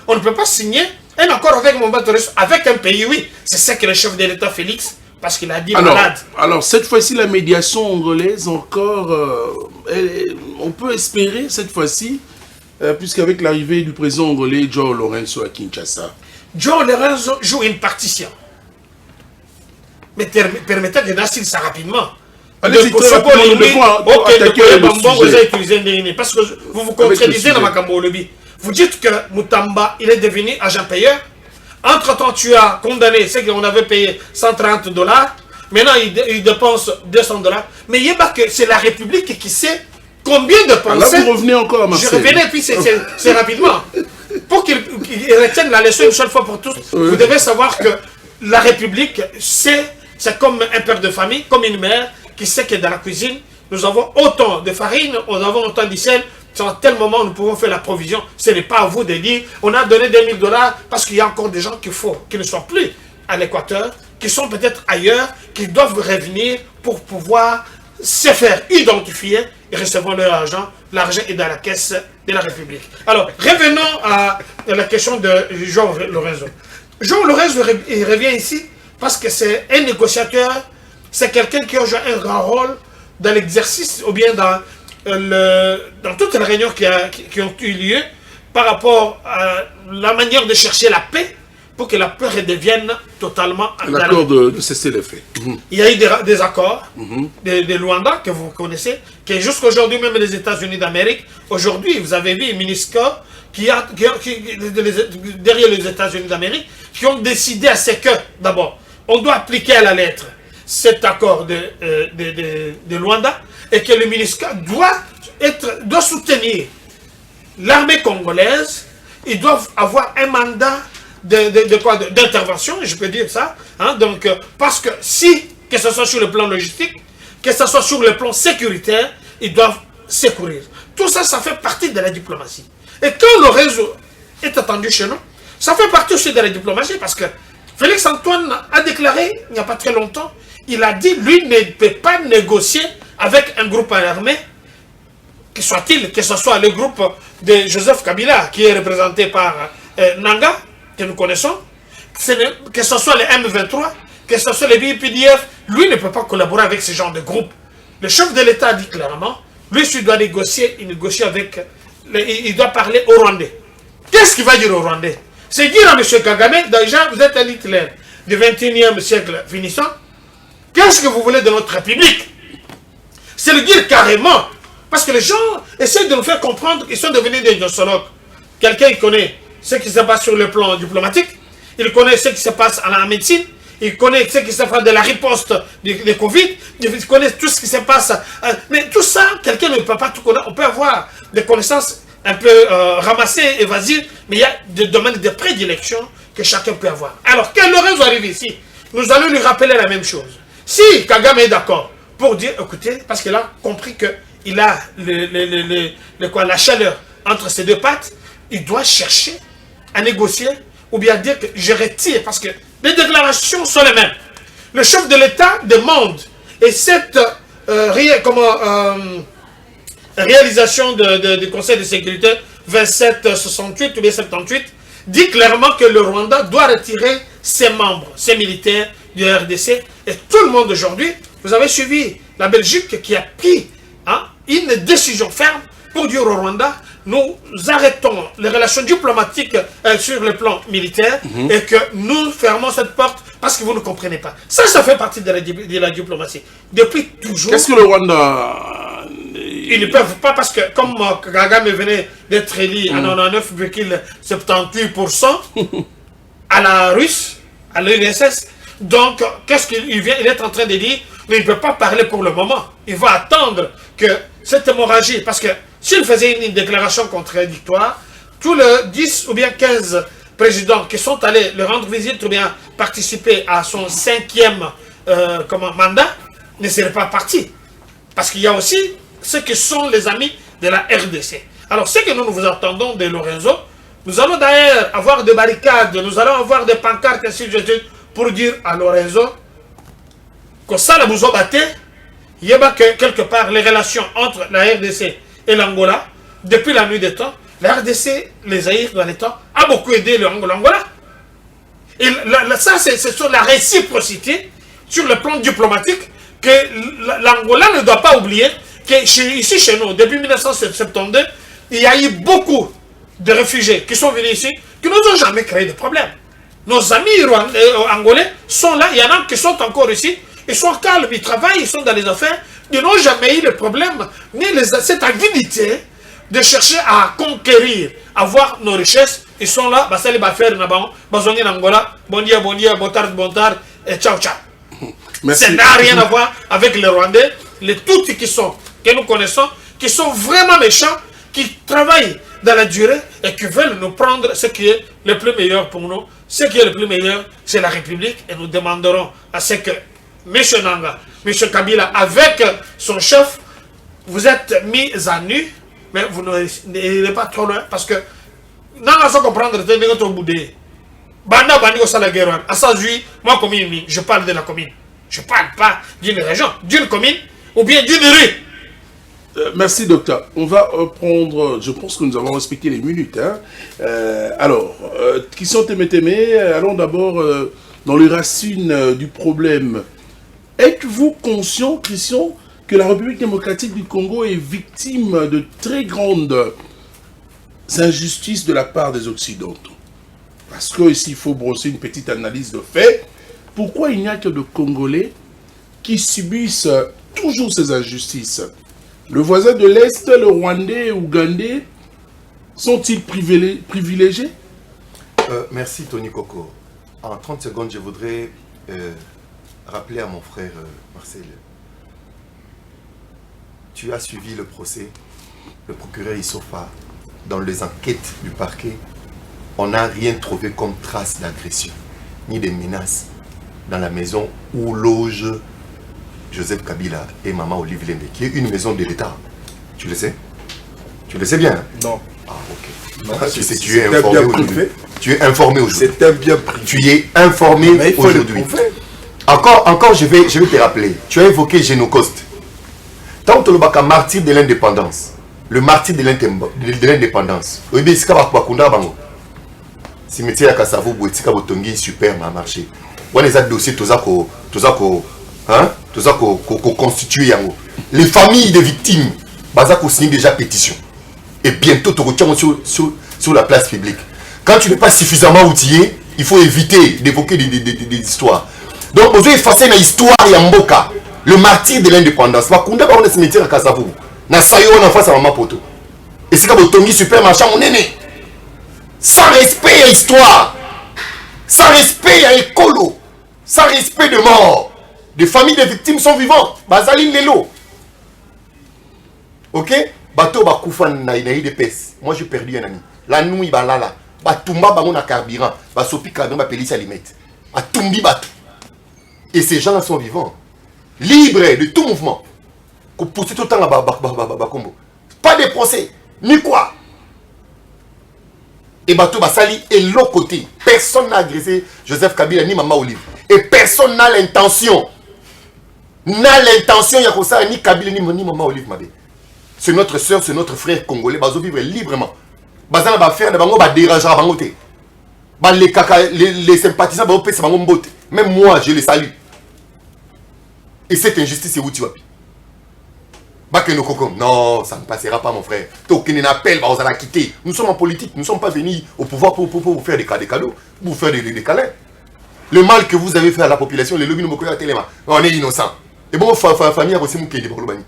on ne peut pas signer un accord avec un mouvement terroriste avec un pays, oui. C'est ça que le chef de l'État Félix, parce qu'il a dit malade. Alors cette fois-ci, la médiation angolaise encore, on peut espérer cette fois-ci, puisqu'avec l'arrivée du président angolais Joao Lourenço à Kinshasa, Joao Lourenço joue une partition. Mais permettez de nasser ça rapidement. Parce que vous vous contredisez dans ma Lobby. Vous dites que Moutamba, il est devenu agent payeur. Entre-temps, tu as condamné, c'est qu'on avait payé 130 $. Maintenant, il dépense 200 $. Mais il y a pas que c'est la République qui sait combien de penser. Là, vous revenez encore à Marseille. Je revenais, puis c'est rapidement. Pour qu'il retienne la leçon une seule fois pour tous, vous devez savoir que la République, c'est comme un père de famille, comme une mère, qui sait que dans la cuisine, nous avons autant de farine, nous avons autant de sel, à tel moment nous pouvons faire la provision. Ce n'est pas à vous de dire, on a donné 2000 $, parce qu'il y a encore des gens qui ne sont plus à l'Équateur, qui sont peut-être ailleurs, qui doivent revenir pour pouvoir se faire identifier et recevoir leur argent. L'argent est dans la caisse de la République. Alors, revenons à la question de Joao Lourenço. Joao Lourenço revient ici parce que c'est un négociateur, c'est quelqu'un qui a joué un grand rôle dans l'exercice ou bien dans toutes les réunions qui ont eu lieu par rapport à la manière de chercher la paix pour que la paix redevienne totalement... L'accord de cesser les faits. Il y a eu des accords de Luanda que vous connaissez, qui jusqu'à aujourd'hui, même les États-Unis d'Amérique, aujourd'hui, vous avez vu MINUSCA derrière les États-Unis d'Amérique, qui ont décidé à ce que, d'abord, on doit appliquer à la lettre cet accord de Luanda et que le MINUSCA doit soutenir l'armée congolaise. Ils doivent avoir un mandat d'intervention, je peux dire ça, hein, donc, parce que que ce soit sur le plan logistique, que ce soit sur le plan sécuritaire, ils doivent secourir. Tout ça, ça fait partie de la diplomatie. Et quand le réseau est attendu chez nous, ça fait partie aussi de la diplomatie, parce que Félix Antoine a déclaré, il n'y a pas très longtemps, il a dit, lui ne peut pas négocier avec un groupe armé, que ce soit le groupe de Joseph Kabila, qui est représenté par Nanga, que nous connaissons, que ce soit les M23, que ce soit les BPDF, lui ne peut pas collaborer avec ce genre de groupe. Le chef de l'État a dit clairement, lui s'il doit négocier, il négocie avec, il doit parler aux Rwandais. Qu'est-ce qu'il va dire aux Rwandais? C'est dire à M. Kagame, déjà vous êtes un Hitler du 21e siècle finissant, qu'est-ce que vous voulez de notre République? C'est le dire carrément, parce que les gens essaient de nous faire comprendre qu'ils sont devenus des gnosologhes. Quelqu'un qui connaît ce qui se passe sur le plan diplomatique, il connaît ce qui se passe à la médecine, il connaît ce qui se passe de la riposte de Covid, il connaît tout ce qui se passe. Mais tout ça, quelqu'un ne peut pas tout connaître. On peut avoir des connaissances un peu ramassées, évasives, mais il y a des domaines de prédilection que chacun peut avoir. Alors, quand Lourenço arrive ici, nous allons lui rappeler la même chose. Si Kagame est d'accord pour dire, écoutez, parce qu'il a compris qu'il il a la chaleur entre ses deux pattes, il doit chercher à négocier ou bien dire que je retire, parce que les déclarations sont les mêmes. Le chef de l'État demande, et cette réalisation du Conseil de sécurité 2768 ou bien 78 dit clairement que le Rwanda doit retirer ses membres, ses militaires du RDC. Et tout le monde aujourd'hui, vous avez suivi la Belgique qui a pris une décision ferme pour dire au Rwanda, nous arrêtons les relations diplomatiques sur le plan militaire et que nous fermons cette porte parce que vous ne comprenez pas. Ça fait partie de la diplomatie. Depuis toujours... Qu'est-ce que le Rwanda... Ils ne peuvent pas parce que, comme Kagame venait d'être élu à 99,78% à la Russe, à l'URSS, donc qu'est-ce qu'il vient? Il est en train de dire, mais il ne peut pas parler pour le moment. Il va attendre que cette hémorragie, parce que s'il faisait une déclaration contradictoire, tous les 10 ou bien 15 présidents qui sont allés le rendre visite ou bien participer à son 5e mandat ne seraient pas partis. Parce qu'il y a aussi ceux qui sont les amis de la RDC. Alors, ce que nous vous attendons de Lorenzo, nous allons d'ailleurs avoir des barricades, nous allons avoir des pancartes, ainsi de suite, pour dire à Lorenzo que ça, la bouzo batté, il y a que quelque part les relations entre la RDC et l'Angola, depuis la nuit des temps, la RDC, les Zaïre dans les temps, a beaucoup aidé l'Angola. Et ça, c'est sur la réciprocité, sur le plan diplomatique, que l'Angola ne doit pas oublier que ici chez nous, depuis 1972, il y a eu beaucoup de réfugiés qui sont venus ici, qui nous ont jamais créé de problème. Nos amis angolais sont là, il y en a qui sont encore ici, ils sont calmes, ils travaillent, ils sont dans les affaires, ils n'ont jamais eu de problème, ni cette avidité de chercher à conquérir, avoir nos richesses. Ils sont là, ça les va faire, bazongi Angola, bon dia, bon tard, et ciao, ciao. Ça n'a rien à voir avec les Rwandais, les Tutsis que nous connaissons, qui sont vraiment méchants, qui travaillent dans la durée et qui veulent nous prendre ce qui est le plus meilleur pour nous. Ce qui est le plus meilleur, c'est la République. Et nous demanderons à ce que M. Nanga, M. Kabila, avec son chef, vous êtes mis à nu, mais vous n'irez pas trop loin, parce que Nanga sans comprendre, c'est notre boudé. Banda Bandi au Salagueron, à Saint-Juy, moi commune, je parle de la commune. Je ne parle pas d'une région, d'une commune ou bien d'une rue. Merci, docteur. On va prendre, je pense que nous avons respecté les minutes. Alors, Christian Témétémé, allons d'abord dans les racines du problème. Êtes-vous conscient, Christian, que la République démocratique du Congo est victime de très grandes injustices de la part des Occidentaux? Parce que ici, il faut brosser une petite analyse de fait. Pourquoi il n'y a que de Congolais qui subissent toujours ces injustices? Le voisin de l'Est, le Rwandais, Ougandais, sont-ils privilégiés? Merci Tony Coco. En 30 secondes, je voudrais rappeler à mon frère Marcel. Tu as suivi le procès. Le procureur Issofa, dans les enquêtes du parquet, on n'a rien trouvé comme trace d'agression, ni de menaces dans la maison où loge Joseph Kabila et Maman Olive Lembe, qui est une maison de l'État. Tu le sais? Tu le sais bien, hein? Non. Ah, ok. Non, tu es informé aujourd'hui. Tu es informé aujourd'hui. C'est un bien privé. Tu es informé aujourd'hui. Encore, je vais te rappeler. Tu as évoqué Génocoste. Tant que le martyr de l'indépendance, le martyr de l'indépendance, cimetière à Kassavo, Bouetika Botongi, super, m'a marché. On les a dossiers, tout ça, constitué. Les familles des victimes, Bazako signe déjà pétition. Et bientôt, tu retiens sur la place publique. Quand tu n'es pas suffisamment outillé, il faut éviter d'évoquer des histoires. Donc, vous effacer une histoire Yamboka, le martyr de l'indépendance. Bakunda ba on cimetière à Kassavo. Na sayo on en face à Maman Poto. Et c'est comme Botongi, super, machin, mon aîné. Sans respect à histoire, sans respect à écolo, sans respect de mort. Des familles de victimes sont vivantes. Bazaline Lelo. Ok? Bateau Bakoufan naïnaï de pes. Moi j'ai perdu un ami. La nuit balala. Batumba bango na carburant. Basopi carburant pelisse à limite. Batumbi batou. Et ces gens-là sont vivants. Libres de tout mouvement. pousser tout le temps à Combo. Pas de procès, ni quoi. Et Bato Basali est l'autre côté. Personne n'a agressé Joseph Kabila ni Mama Olive. Et personne n'a l'intention. Il y a comme ça, ni Kabila ni Mama Olive. C'est notre soeur, c'est notre frère congolais. Bazo vivre librement. Bazana va faire de bango, va déranger à bangote. Les sympathisants, même moi, je les salue. Et cette injustice, c'est où tu vas. Non, ça ne passera pas, mon frère. Aucun appel, on va quitter. Nous sommes en politique, nous ne sommes pas venus au pouvoir pour vous faire des cadeaux, pour vous faire des câlins. Le mal que vous avez fait à la population, les lobbies nous téléma. On est innocent. Et bon, famille a aussi mouké de Borlobani.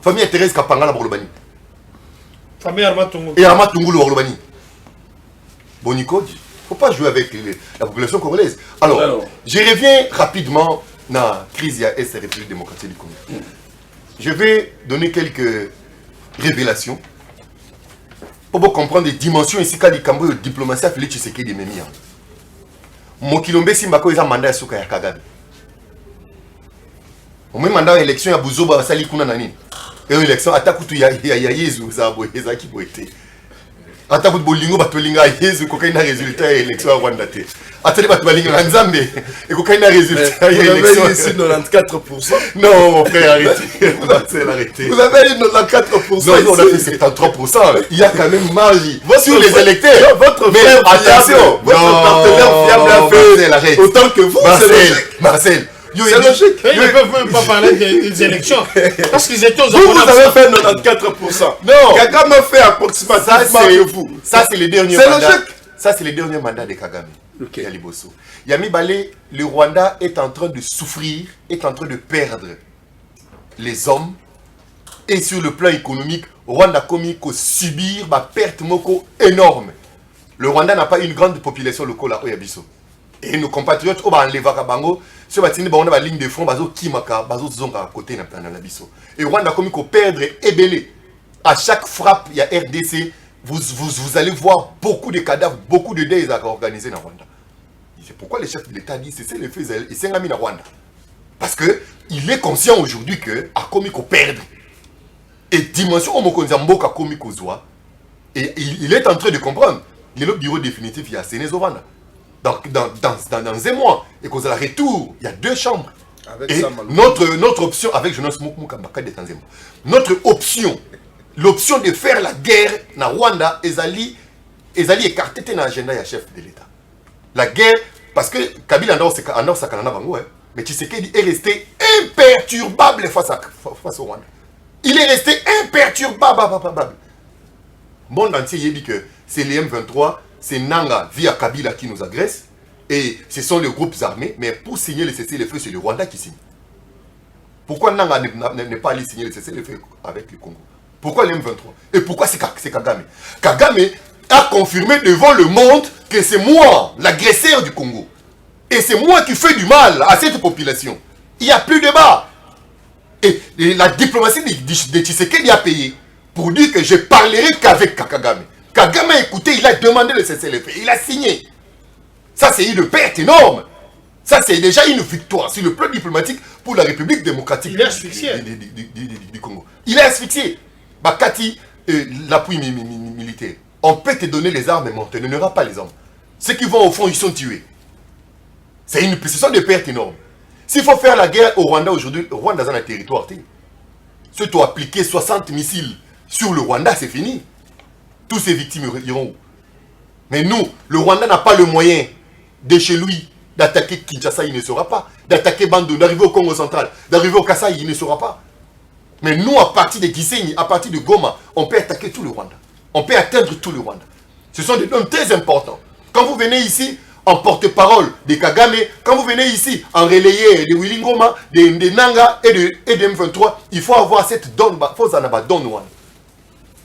Famille Thérèse Kapanga la Borlobani. Famille Armatungu. Et Armatungu le Borlobani. Bonico, il ne faut pas jouer avec la population congolaise. Alors, je reviens rapidement dans la crise de la République démocratique du Congo. Je vais donner quelques révélations pour vous comprendre les dimensions ici quand il y a diplomatie à Félix Tshisekedi de Memia. Mokilombe Simbako est un mandat à Soukaya Kagame. Au même mandat d'élection, il y a Bouzoba Sali Kuna Nani. Et l'élection, il y a Yezu, Zaki Boete. Attaque de Bolingo, Batolinga, Yezu, cocaïne résultat de l'élection à Rwanda. Attendez, Batolinga, Nzambe, et cocaïne résultat de l'élection. Vous avez ici 94%. Non, mon frère, arrêtez. Vous avez dit 94%. Non, on a fait 73%. Il y a quand même marge sur les électeurs. Votre frère, attention, votre partenaire fiable a fait autant que vous. Marcel. C'est logique. Ils ne peuvent même pas parler des élections. Parce qu'ils étaient aux Vous avez fait 94%. Non. Kagame a fait approximativement que vous. Ça, c'est les derniers mandats. C'est logique. Ça, c'est les derniers mandats de Kagame. Okay. Yaliboso. Yami Balé, le Rwanda est en train de souffrir, est en train de perdre les hommes. Et sur le plan économique, Rwanda commis qu'au subir ma perte moko énorme. Le Rwanda n'a pas une grande population locale à Oyabiso. Et nos compatriotes, on va enlever Bango. Sur la ligne de front, bazo kimaka, bazo zonga à côté na biso. Et Rwanda comme qu'on perdre et belé. À chaque frappe, il y a RDC. Vous allez voir beaucoup de cadavres, beaucoup de dés organisés dans Rwanda. C'est pourquoi le chef de l'État dit c'est le fait et c'est un ami dans Rwanda. Parce que il est conscient aujourd'hui que a commis qu'on perdre. Et dimension Omokonzamboka a commis qu'on soit. Et il est en train de comprendre. Il est le bureau définitif, il y a Sénézo Rwanda. Dans un mois, et qu'on a le retour, il y a 2 chambres. Avec et notre option, avec Jonas Moukambaka de Tanzanie, notre option, l'option de faire la guerre dans Rwanda, Ezali écarté dans l'agenda du chef de l'État. La guerre, parce que Kabila en sa Kanana Bango, mais Tshisekedi est resté imperturbable face au Rwanda. Il est resté imperturbable. Le monde entier dit que c'est les M23. C'est Nanga via Kabila qui nous agresse. Et ce sont les groupes armés. Mais pour signer le cessez-le-feu, c'est le Rwanda qui signe. Pourquoi Nanga n'est pas allé signer le cessez-le-feu avec le Congo? Pourquoi les M23? Et pourquoi c'est Kagame? Kagame a confirmé devant le monde que c'est moi, l'agresseur du Congo. Et c'est moi qui fais du mal à cette population. Il n'y a plus de débat. Et la diplomatie de Tshisekedi a payé pour dire que je parlerai qu'avec Kagame. Kagame a écouté, il a demandé le cessez-le-feu, il a signé. Ça, c'est une perte énorme. Ça, c'est déjà une victoire sur le plan diplomatique pour la République démocratique du Congo. Il est asphyxié. Bakati, l'appui militaire. On peut te donner les armes, mais on ne te donnera pas les armes. Ceux qui vont au fond, ils sont tués. Ce sont des pertes énormes. S'il faut faire la guerre au Rwanda aujourd'hui, le Rwanda est un territoire. Si tu as appliqué 60 missiles sur le Rwanda, c'est fini. Tous ces victimes iront où? Mais nous, le Rwanda n'a pas le moyen de chez lui d'attaquer Kinshasa, il ne sera pas. D'attaquer Bandung, d'arriver au Congo central, d'arriver au Kasaï, il ne sera pas. Mais nous, à partir de Gisenyi, à partir de Goma, on peut attaquer tout le Rwanda. On peut atteindre tout le Rwanda. Ce sont des noms très importants. Quand vous venez ici en porte-parole de Kagame, quand vous venez ici en relayé de Willy Ngoma, de Nanga et de M23, il faut avoir cette donne, il faut en avoir donne Rwanda.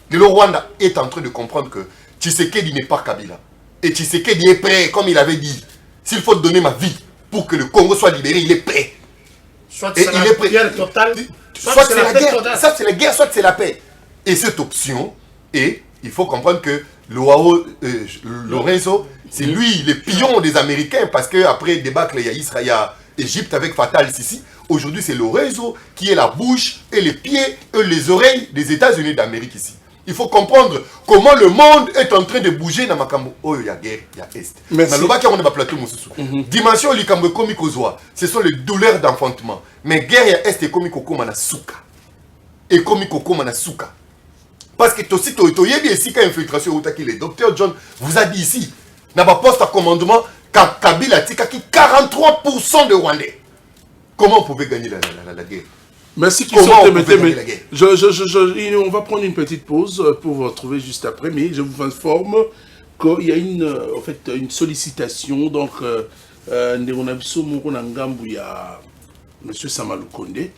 Le Rwanda est en train de comprendre que Tshisekedi n'est pas Kabila. Et Tshisekedi est prêt, comme il avait dit. S'il faut donner ma vie pour que le Congo soit libéré, il est prêt. Soit c'est la guerre totale, soit c'est la guerre totale. Soit c'est la guerre, soit c'est la paix. Et cette option, et il faut comprendre que Lorenzo, c'est lui le pion des Américains, parce qu'après le débâcle, il y a Égypte avec Fatal Sisi. Aujourd'hui, c'est le réseau qui est la bouche et les pieds et les oreilles des États-Unis d'Amérique ici. Il faut comprendre comment le monde est en train de bouger dans Makambo. Oh, il y a guerre, il y a Est. Merci. Dimension Likambo Komi Kozwa, ce sont les douleurs d'enfantement. Mais guerre, il y a Est et Komi Koko Manasuka. Et Komi Koko Manasuka. Parce que aussi, il y a ici qu'à infiltration, le docteur John vous a dit ici, dans le poste à commandement, Kabila Tika qui 43% de Rwandais. Comment on pouvait gagner la guerre? Merci Comment Christophe on Temete, pouvait gagner mais la guerre? on va prendre une petite pause pour vous retrouver juste après, mais je vous informe qu'il y a une sollicitation, donc Nderonabiso Moronangambu, il y a M. Samalou Kondé,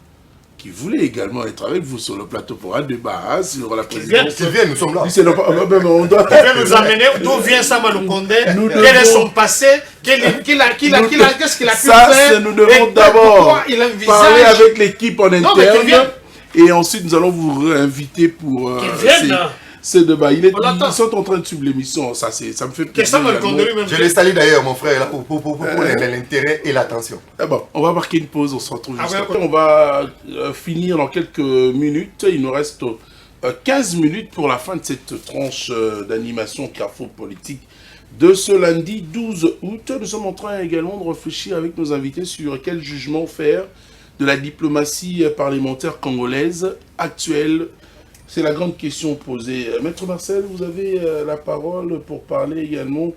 qui voulait également être avec vous sur le plateau pour un débat sur la présidence. Qui vient, nous sommes là. On doit nous amener d'où vient Samalou Kondé, quel est son passé, qu'est-ce qu'il a pu faire. Nous devons d'abord parler avec l'équipe en interne et ensuite nous allons vous réinviter pour ce débat. Ils sont en train de suivre l'émission, ça me fait plaisir. Je l'ai salé d'ailleurs, mon frère, là, pour l'intérêt et l'attention. Bon, on va marquer une pause, on se retrouve juste après. On va finir dans quelques minutes. Il nous reste 15 minutes pour la fin de cette tranche d'animation Carrefour Politique de ce lundi 12 août. Nous sommes en train également de réfléchir avec nos invités sur quel jugement faire de la diplomatie parlementaire congolaise actuelle. C'est la grande question posée. Maître Marcel, vous avez la parole pour parler également.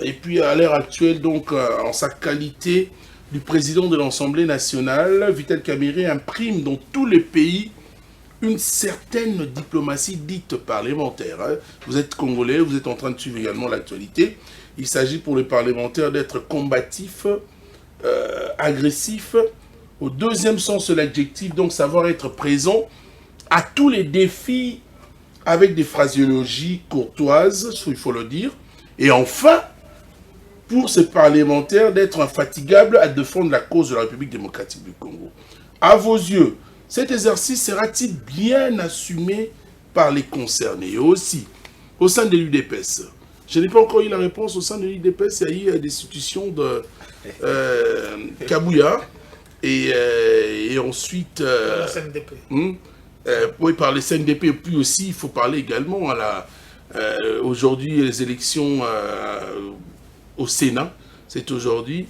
Et puis à l'heure actuelle, donc en sa qualité du président de l'Assemblée nationale, Vital Kamerhe imprime dans tous les pays une certaine diplomatie dite parlementaire. Vous êtes congolais, vous êtes en train de suivre également l'actualité. Il s'agit pour les parlementaires d'être combatifs, agressifs. Au deuxième sens de l'adjectif, donc savoir être présent à tous les défis avec des phraséologies courtoises, il faut le dire. Et enfin, pour ces parlementaires d'être infatigables à défendre la cause de la République démocratique du Congo. À vos yeux, cet exercice sera-t-il bien assumé par les concernés? Et aussi, au sein de l'UDPS, je n'ai pas encore eu la réponse, au sein de l'UDPS, il y a eu des institutions de Kabouya et ensuite... la CNDP. Oui, par les CNDP, et puis aussi, il faut parler également à aujourd'hui, les élections au Sénat, c'est aujourd'hui.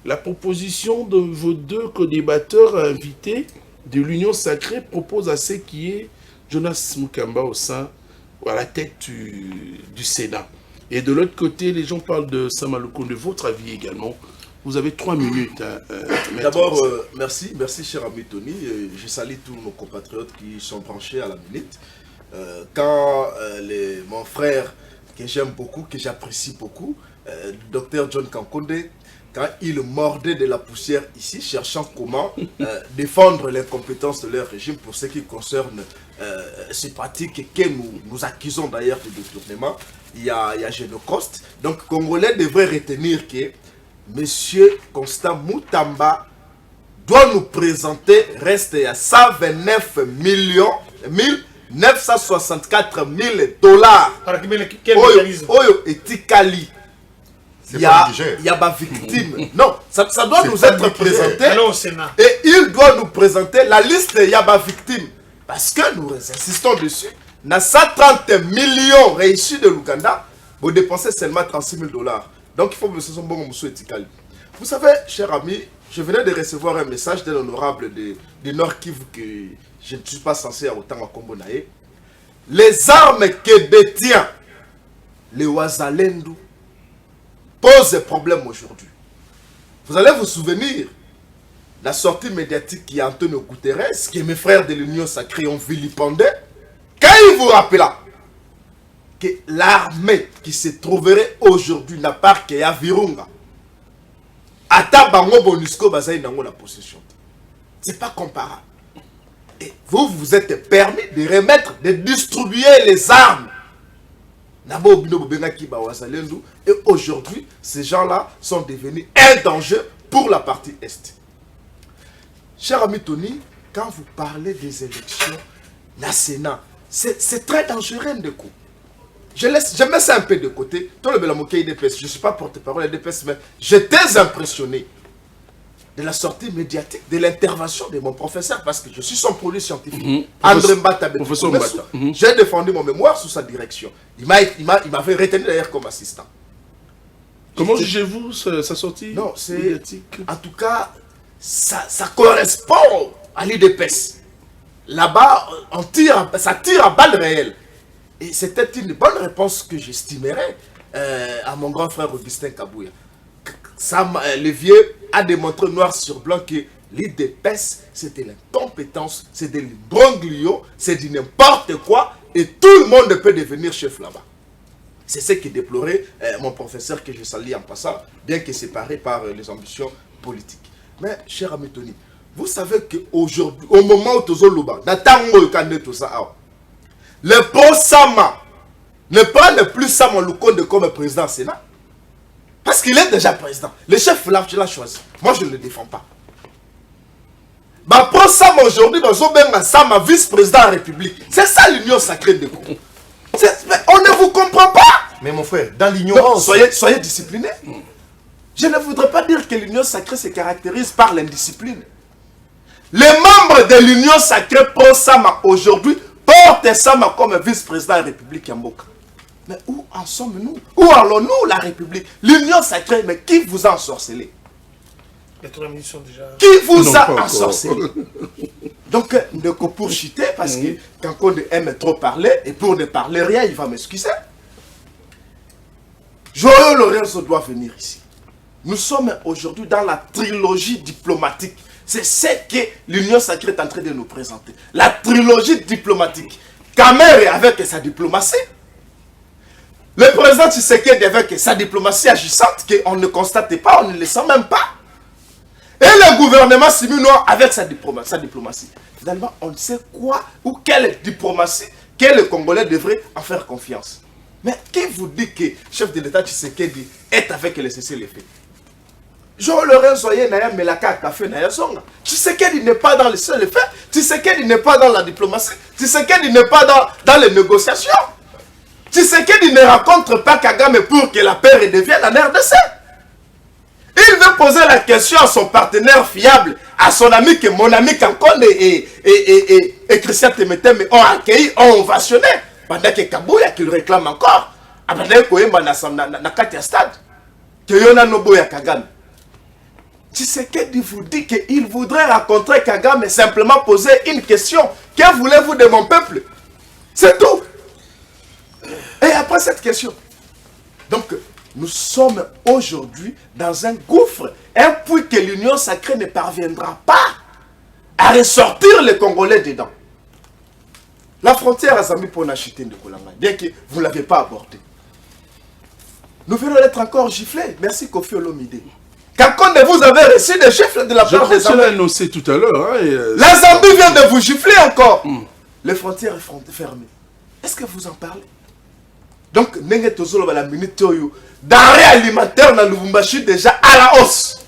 La proposition de vos deux co-débatteurs invités de l'Union Sacrée propose à ce qui est Jonas Mukamba à la tête du Sénat. Et de l'autre côté, les gens parlent de Samalou Kondé. Votre avis également. Vous avez 3 minutes. D'abord, merci cher ami Tony. Je salue tous nos compatriotes qui sont branchés à la minute. Quand mon frère, que j'aime beaucoup, que j'apprécie beaucoup, le docteur John Kankonde, quand il mordait de la poussière ici, cherchant comment défendre l'incompétence de leur régime pour ce qui concerne ces pratiques que nous accusons d'ailleurs de détournement, il y a Génocoste. Donc, Congolais devraient retenir que Monsieur Constant Moutamba doit nous présenter, reste à 129 964 000 dollars. Oyo et Tikali. Il y a ma victime. Non, ça doit nous être présenté. Et il doit nous présenter la liste de Yaba victimes. Parce que nous insistons dessus. Dans 130 millions réussis de l'Ouganda, vous dépensez seulement 36 000 dollars. Donc il faut que ce soit bon monsieur Tikali. Vous savez, cher ami, je venais de recevoir un message d'un honorable de Nord Kivu que je ne suis pas censé à autant à Kombonaé. Les armes que détient les Ouazalendou posent problème aujourd'hui. Vous allez vous souvenir la sortie médiatique qui a Antonio Guterres, que mes frères de l'Union Sacrée ont vilipendé. Quand il vous rappela que l'armée qui se trouverait aujourd'hui n'a pas que à Virunga, ata bango bonusco bazai nango la possession. C'est pas comparable. Et vous vous êtes permis de remettre, de distribuer les armes. Et aujourd'hui, ces gens-là sont devenus un danger pour la partie Est. Cher ami Tony, quand vous parlez des élections, la Sénat, c'est très dangereux de coup. Je mets ça un peu de côté. Toi, le Belamoké IDPS, je ne suis pas porte-parole IDPS, mais j'étais impressionné de la sortie médiatique, de l'intervention de mon professeur, parce que je suis son produit scientifique. André Mbata, professeur Mbata. J'ai défendu mon mémoire sous sa direction. Il m'avait retenu d'ailleurs comme assistant. Comment jugez-vous sa sortie Non, c'est... médiatique? En tout cas, ça correspond à l'IDPS. Là-bas, ça tire à balles réelles. Et c'était une bonne réponse que j'estimerais à mon grand frère Augustin Kabouya. Le vieux a démontré noir sur blanc que l'IDPS, c'était l'incompétence, c'est de l'imbroglio, c'est du n'importe quoi, et tout le monde peut devenir chef là-bas. C'est ce qui déplorait mon professeur que je salue en passant, bien que séparé par les ambitions politiques. Mais, cher ami Tony, vous savez qu'aujourd'hui, au moment où tu as le pro-Sama ne prend plus Sama Lukonde comme président du Sénat. Parce qu'il est déjà président. Le chef l'a choisi. Moi, je ne le défends pas. Pro-Sama aujourd'hui, Sama vice-président de la République. C'est ça l'union sacrée de vous. On ne vous comprend pas. Mais mon frère, dans l'ignorance... Soyez disciplinés. Je ne voudrais pas dire que l'union sacrée se caractérise par l'indiscipline. Les membres de l'union sacrée pro-Sama aujourd'hui portent Sama comme vice-président de la République Yamboka. Mais où en sommes-nous? Où allons-nous, la République? L'union sacrée, mais qui vous a ensorcelé? Les 3 minutes sont déjà... Qui vous a ensorcelé? Donc, ne que pour chuter, parce que quand on aime trop parler, et pour ne parler rien, il va m'excuser. Joël Lorenzo doit venir ici. Nous sommes aujourd'hui dans la trilogie diplomatique. C'est ce que l'Union sacrée est en train de nous présenter. La trilogie diplomatique. Kamer avec sa diplomatie. Le président Tshisekedi avec sa diplomatie agissante qu'on ne constate pas, on ne le sent même pas. Et le gouvernement siminois avec sa diplomatie. Finalement, on ne sait quoi ou quelle diplomatie que le Congolais devrait en faire confiance. Mais qui vous dit que le chef de l'État Tshisekedi est avec le cessez-le-feu? Jean Lorenzo Naya Melaka Café Naya Songa. Tshisekedi n'est pas dans le cessez-le-feu. Tshisekedi n'est pas dans la diplomatie. Tshisekedi n'est pas dans les négociations. Tshisekedi ne rencontre pas Kagame pour que la paix redevienne en RDC. Il veut poser la question à son partenaire fiable, à son ami que mon ami Kankonde et Christian Temeteme ont accueilli, ont ovationné. Pendant que Kabouya qui le réclame encore. Pendant que Katia Stade. Que Yona Noboya Kagame. Tshisekedi vous dit qu'il voudrait rencontrer Kagame et simplement poser une question. Que voulez-vous de mon peuple? C'est tout. Et après cette question. Donc, nous sommes aujourd'hui dans un gouffre. Un puits que l'Union sacrée ne parviendra pas à ressortir les Congolais dedans. La frontière a Zambie pour n'acheter de Kolanga, bien que vous ne l'avez pas abordé. Nous venons d'être encore giflés. Merci Kofi Olomide. Quand vous avez reçu des chiffres de la part des Zambiens. Je l'ai annoncé tout à l'heure. La Zambie vient de vous gifler encore. Les frontières sont fermées. Est-ce que vous en parlez? Donc, la minute denrées alimentaires dans Lubumbashi déjà à la hausse.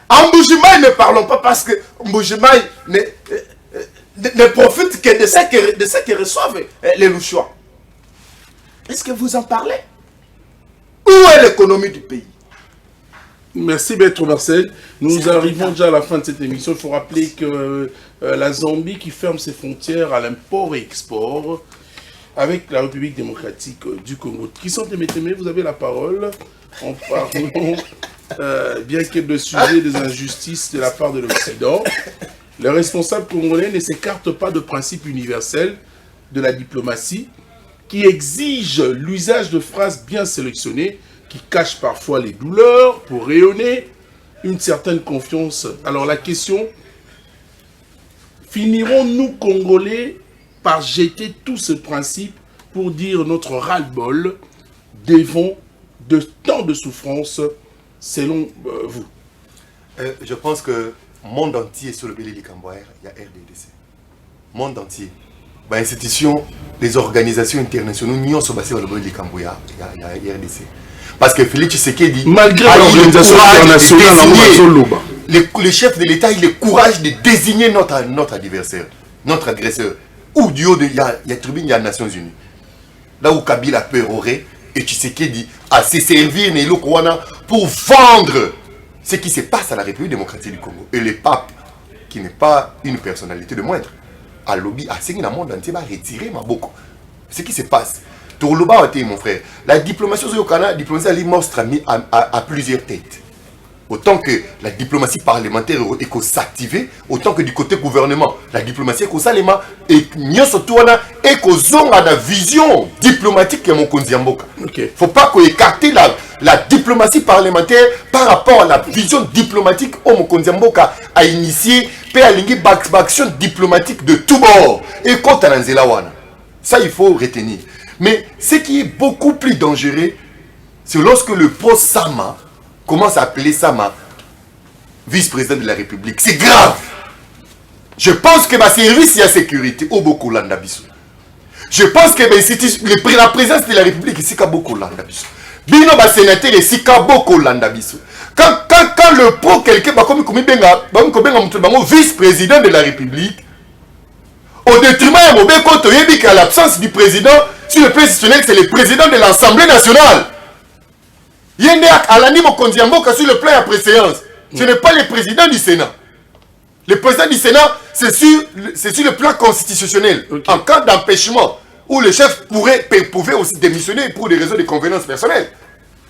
En Mbujimaï, ne parlons pas parce que Mbujimaï ne profite que de ce que reçoivent les Louchois. Est-ce que vous en parlez? Où est l'économie du pays? Merci Maître Marcel. Nous arrivons déjà à la fin de cette émission. Il faut rappeler que la Zambie qui ferme ses frontières à l'import et export avec la République démocratique du Congo. Christian Temeteme, vous avez la parole en parlant, bien qu'il y ait le sujet des injustices de la part de l'Occident. Les responsables congolais ne s'écartent pas de principes universels de la diplomatie qui exigent l'usage de phrases bien sélectionnées qui cachent parfois les douleurs pour rayonner une certaine confiance. Alors la question, finirons-nous Congolais par jeter tout ce principe pour dire notre ras-le-bol devant de tant de souffrances selon vous? Je pense que le monde entier sur le pays du Cambouer, il y a RDDC. Monde entier. Les institutions, les organisations internationales, nous sommes basés dans le pays du Cambouer, il y a RDC. Parce que Félix Tshisekedi, malgré l'organisation internationale, le chef de l'État, il a le courage de désigner notre adversaire, notre agresseur. Ou du haut de il y a tribune, il y a les Nations Unies. Là où Kabila péroré et Tshisekedi a se servir pour vendre ce qui se passe à la République démocratique du Congo. Et le pape, qui n'est pas une personnalité de moindre, à lobby, à ce que le monde entier va retirer ma beaucoup. Ce qui se passe. Mon frère, la diplomatie au Canada, la diplomatie à plusieurs têtes. Autant que la diplomatie parlementaire est s'activer, autant que du côté gouvernement, la diplomatie est s'allément et mieux surtout et qu'on a la vision diplomatique que mon Konziamboka. Il ne faut pas qu'on écarte la diplomatie parlementaire par rapport à la vision diplomatique où mon Konziamboka a initié action diplomatique de tout bord. Et quand on a ça il faut retenir. Mais ce qui est beaucoup plus dangereux, c'est lorsque le pro-Sama commence à appeler Sama vice-président de la République. C'est grave. Je pense que ma service et la sécurité au beaucoup l'andabiso. Je pense que la présence de la République ici a beaucoup l'andabiso. Bino ba sénateur ici a beaucoup l'andabiso. Quand le pro quelqu'un comme vice-président de la République, au détriment de l'absence du président, sur le plan institutionnel, c'est le président de l'Assemblée nationale. Alani Mokondiamboka sur le plan à préséance. Ce n'est pas le président du Sénat. Le président du Sénat, c'est sur le plan constitutionnel. En cas d'empêchement, où le chef pouvait aussi démissionner pour des raisons de convenance personnelle.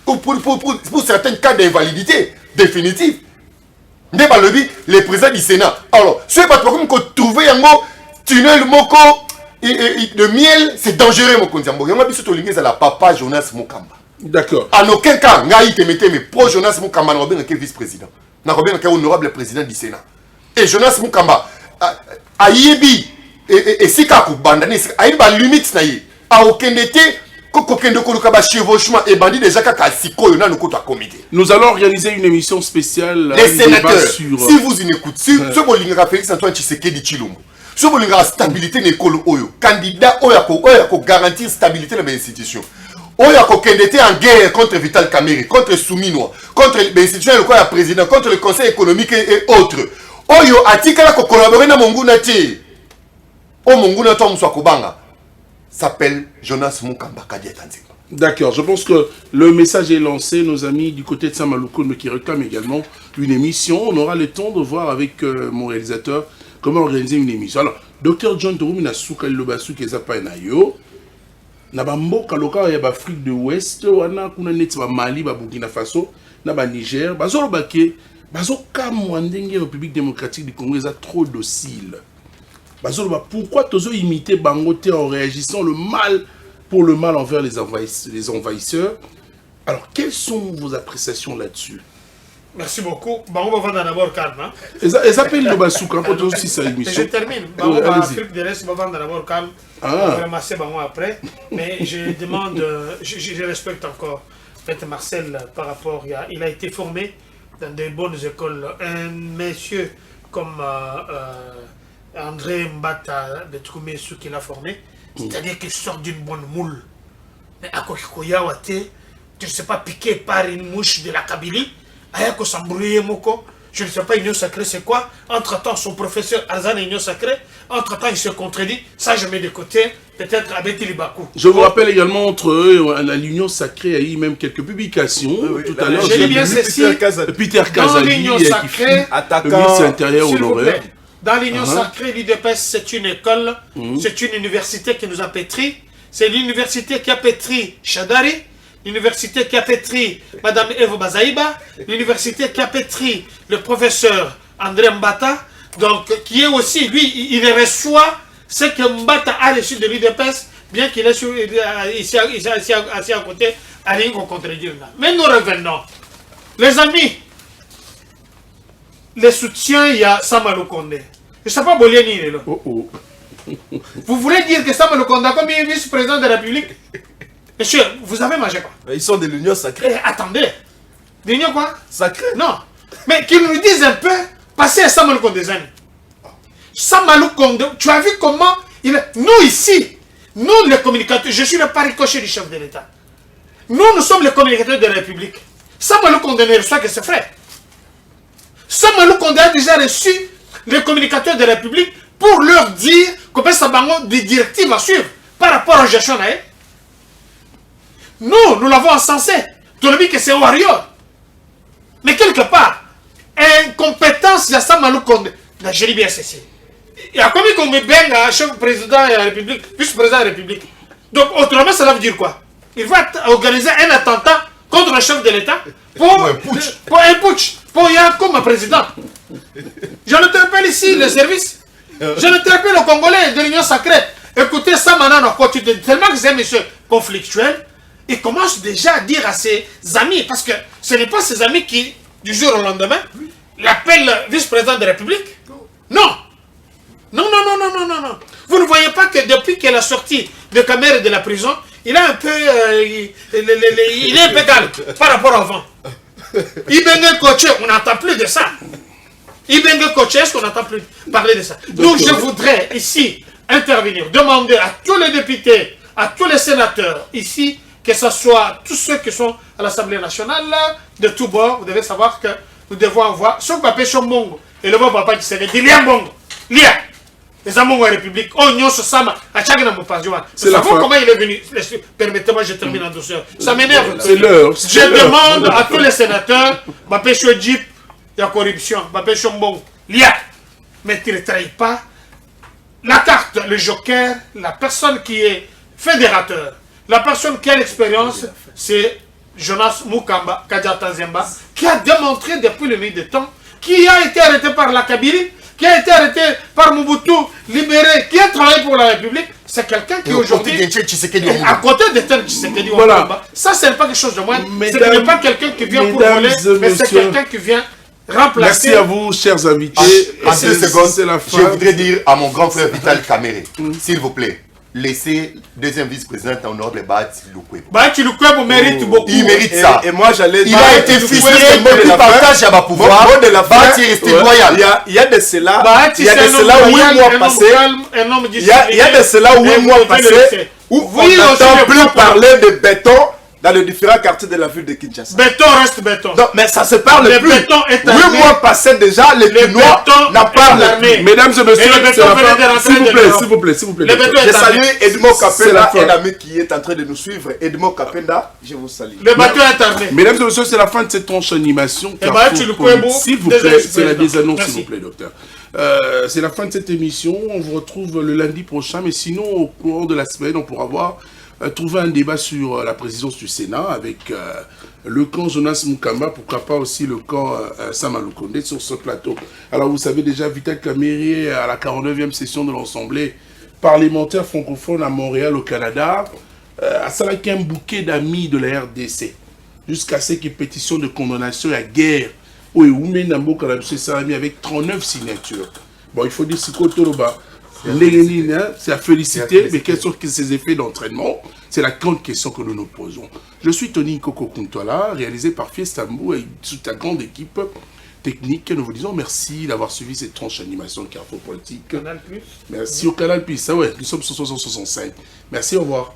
Ou pour certains cas d'invalidité définitive. Le président du Sénat. Alors, ce n'est pas comme qu'on trouvait un mot tunnel moko de miel, c'est dangereux mon Kondiamboka. Il y a surtout la papa Jonas Mokamba. D'accord. En aucun cas, Ngaï te mettait mes pro Jonas Mukamba n'a pas vice-président. N'a pas honorable président du Sénat. Et Jonas Mukamba a yebi et sika ku bandane a une limite na ye. A aucun été kokokendo kolukaba chevauchement et bandit déjà kaka siko yona no koto comité. Nous allons organiser une émission spéciale. Les sénateurs, si vous y écoutez, si ce bolinga Félix Antoine Tshisekedi Tshilombo, ce bolinga stabilité n'école oyo, candidat oyo garantir stabilité dans les institutions. Oyo a été en guerre contre Vital Kamerhe, contre Souminois, contre l'institution le président, contre le conseil économique et autres. Oyo a collaboré dans Monguna Ti. O Monguna Tom Swakobanga s'appelle Jonas Mukamba Kadia Tanzima. D'accord, je pense que le message est lancé, nos amis du côté de Samaloukoum qui réclament également une émission. On aura le temps de voir avec mon réalisateur comment organiser une émission. Alors, Dr John Torumina Souka Lobasu Kezapa Nayo. Na bamboka loka ya Afrique de l'Ouest wana kuna neti ba Mali ba Burkina Faso na ba Niger bazolo bake bazoka mwandenge République démocratique du Congo est trop docile bazolo ba pourquoi tozo imiter bangote en réagissant le mal pour le mal envers les envahisseurs. Alors quelles sont vos appréciations là-dessus? Merci beaucoup. On va d'abord calme. Et ça appelle le Basouka quand aussi ça émission. Je termine. On va Afrique de l'Est, on va d'abord calme. On va ramasser après. Mais je demande, je respecte encore Maître Marcel par rapport, il a été formé dans des bonnes écoles. Un monsieur comme André Mbata de Troumé, ce qu'il a formé, c'est-à-dire qu'il sort d'une bonne moule. Mais à Kokoyawate, tu ne sais pas piqué par une mouche de la Kabylie. Je ne sais pas, Union Sacrée, c'est quoi? Entre-temps, son professeur Arzan Union Sacrée, entre-temps, il se contredit. Ça, je mets de côté, peut-être avec Tilibakou. Je vous rappelle également, entre eux, l'Union Sacrée il y a eu même quelques publications. Tout à l'heure, j'ai bien ceci. Peter Kazali, l'Union Sacrée, le ministre intérieur honoraire. Dans l'Union Sacrée, l'UDPS, c'est une école, c'est une université qui nous a pétri. C'est l'université qui a pétri Chadari. L'université qui a pétri Mme Evo Bazaïba, l'université qui a pétri le professeur André Mbata, donc qui est aussi, lui, il reçoit ce que Mbata a reçu de l'UDPS, bien qu'il est ici à côté, à rien qu'on contredire. Mais nous revenons. Les amis, les soutiens, il y a Samalou Kondé. Je ne sais pas, Boliani, il est là. Vous voulez dire que Samalou Kondé, comme il est vice-président de la République, monsieur, vous avez mangé quoi? Ils sont de l'Union Sacrée. Eh, attendez. L'Union quoi? Sacrée? Non. Mais qu'ils nous disent un peu, passez à Samalou Kondé. Samalou Kondé, tu as vu comment il est... Nous ici, nous les communicateurs, je suis le pari-coché du chef de l'État. Nous sommes les communicateurs de la République. Samalou Kondé ne reçoit que ses frères. Samalou Kondé a déjà reçu les communicateurs de la République pour leur dire qu'on ça des directives à suivre par rapport à gestion. Nous l'avons encensé. Tu as dit que c'est un warrior. Mais quelque part, incompétence ya Sama Lukonde na génie bien ceci. Il y a combien qu'on me baigne à chef président de la République, vice-président de la République. Donc autrement, cela veut dire quoi? Il va organiser un attentat contre le chef de l'État pour un putsch, pour comme président. Je l'interpelle ici, le service. Je l'interpelle le Congolais de l'Union sacrée. Écoutez ça maintenant, tellement que c'est un monsieur conflictuel, il commence déjà à dire à ses amis, parce que ce n'est pas ses amis qui, du jour au lendemain, l'appellent vice-président de la République. Non. Non. Vous ne voyez pas que depuis qu'elle a sorti de Camère de la prison, il a un peu, il est un peu calme par rapport à avant. Ibenge Koché, on n'entend plus de ça. Ibenge Koché, est-ce qu'on n'entend plus parler de ça? Donc je voudrais ici intervenir, demander à tous les députés, à tous les sénateurs ici, que ce soit tous ceux qui sont à l'Assemblée nationale, de tous bords, vous devez savoir que nous devons avoir ce papier sur Mongo. Et le bon papa qui s'est dit, Lia Mongo, Lia. Les amours de la République, Oignon Sama, à chaque moment, c'est la fois. Comment il est venu? Permettez-moi, je termine en douceur. Ça m'énerve. C'est l'heure. Je demande à tous les sénateurs, ma pêche au Jeep, il y a corruption, ma pêche au Mbong, Lia. Mais tu ne trahis pas la carte, le joker, la personne qui est fédérateur, la personne qui a l'expérience, c'est Jonas Mukamba Kadiata Zemba, qui a démontré depuis le milieu de temps, qui a été arrêté par la Kabylie, qui a été arrêté par Mobutu, libéré, qui a travaillé pour la République. C'est quelqu'un qui aujourd'hui, à côté de tel Tshisekedi, voilà. Ça, ce n'est pas quelque chose de moins. Ce n'est pas quelqu'un qui vient pour voler, mais c'est quelqu'un qui vient remplacer. Merci à vous, chers invités. En 2 secondes, je voudrais dire à mon grand frère Vital Kamere, s'il vous plaît, laissez deuxième vice-président honorable Bahati Lukwebo. Bahati Lukwebo mérite beaucoup. Il mérite ça. Et moi, j'allais il a été frustré depuis le partage à ma pouvoir. Bahati est resté loyal. Il y a de cela. Il y a de cela 8 mois passés. Il y a de cela 8 mois passés où on n'entend plus parler de béton dans les différents quartiers de la ville de Kinshasa. Béton reste béton. Donc, mais ça se parle le plus. Béton est armé. 8 mois passés déjà, les Pinois n'en parlent plus. Mesdames et messieurs, s'il vous plaît. Je salue Edmond Kapenda, un ami qui est en train de nous suivre. Edmond Kapenda, je vous salue. Le bateau est armé. Mesdames et messieurs, c'est la fin de cette tranche animation. S'il vous plaît, c'est la désannonce, s'il vous plaît, docteur. C'est la fin de cette émission. On vous retrouve le lundi prochain. Mais sinon, au cours de la semaine, on pourra trouver un débat sur la présidence du Sénat avec le camp Jonas Mukamba, pourquoi pas aussi le camp Sama Lukonde sur ce plateau. Alors vous savez déjà, Vital Kamere à la 49e session de l'Assemblée parlementaire francophone à Montréal au Canada a salé un bouquet d'amis de la RDC jusqu'à ce qu'il y ait pétition de condamnation à guerre avec 39 signatures. Bon, il faut dire c'est à féliciter, mais quels sont ces effets d'entraînement? C'est la grande question que nous nous posons. Je suis Tony Koko Kuntola, réalisé par Fiestambou et toute ta grande équipe technique. Nous vous disons merci d'avoir suivi cette tranche animation Carrefour Politique. Canal Plus. Merci au Canal Plus. Ah ouais, nous sommes sur 65. Merci, au revoir.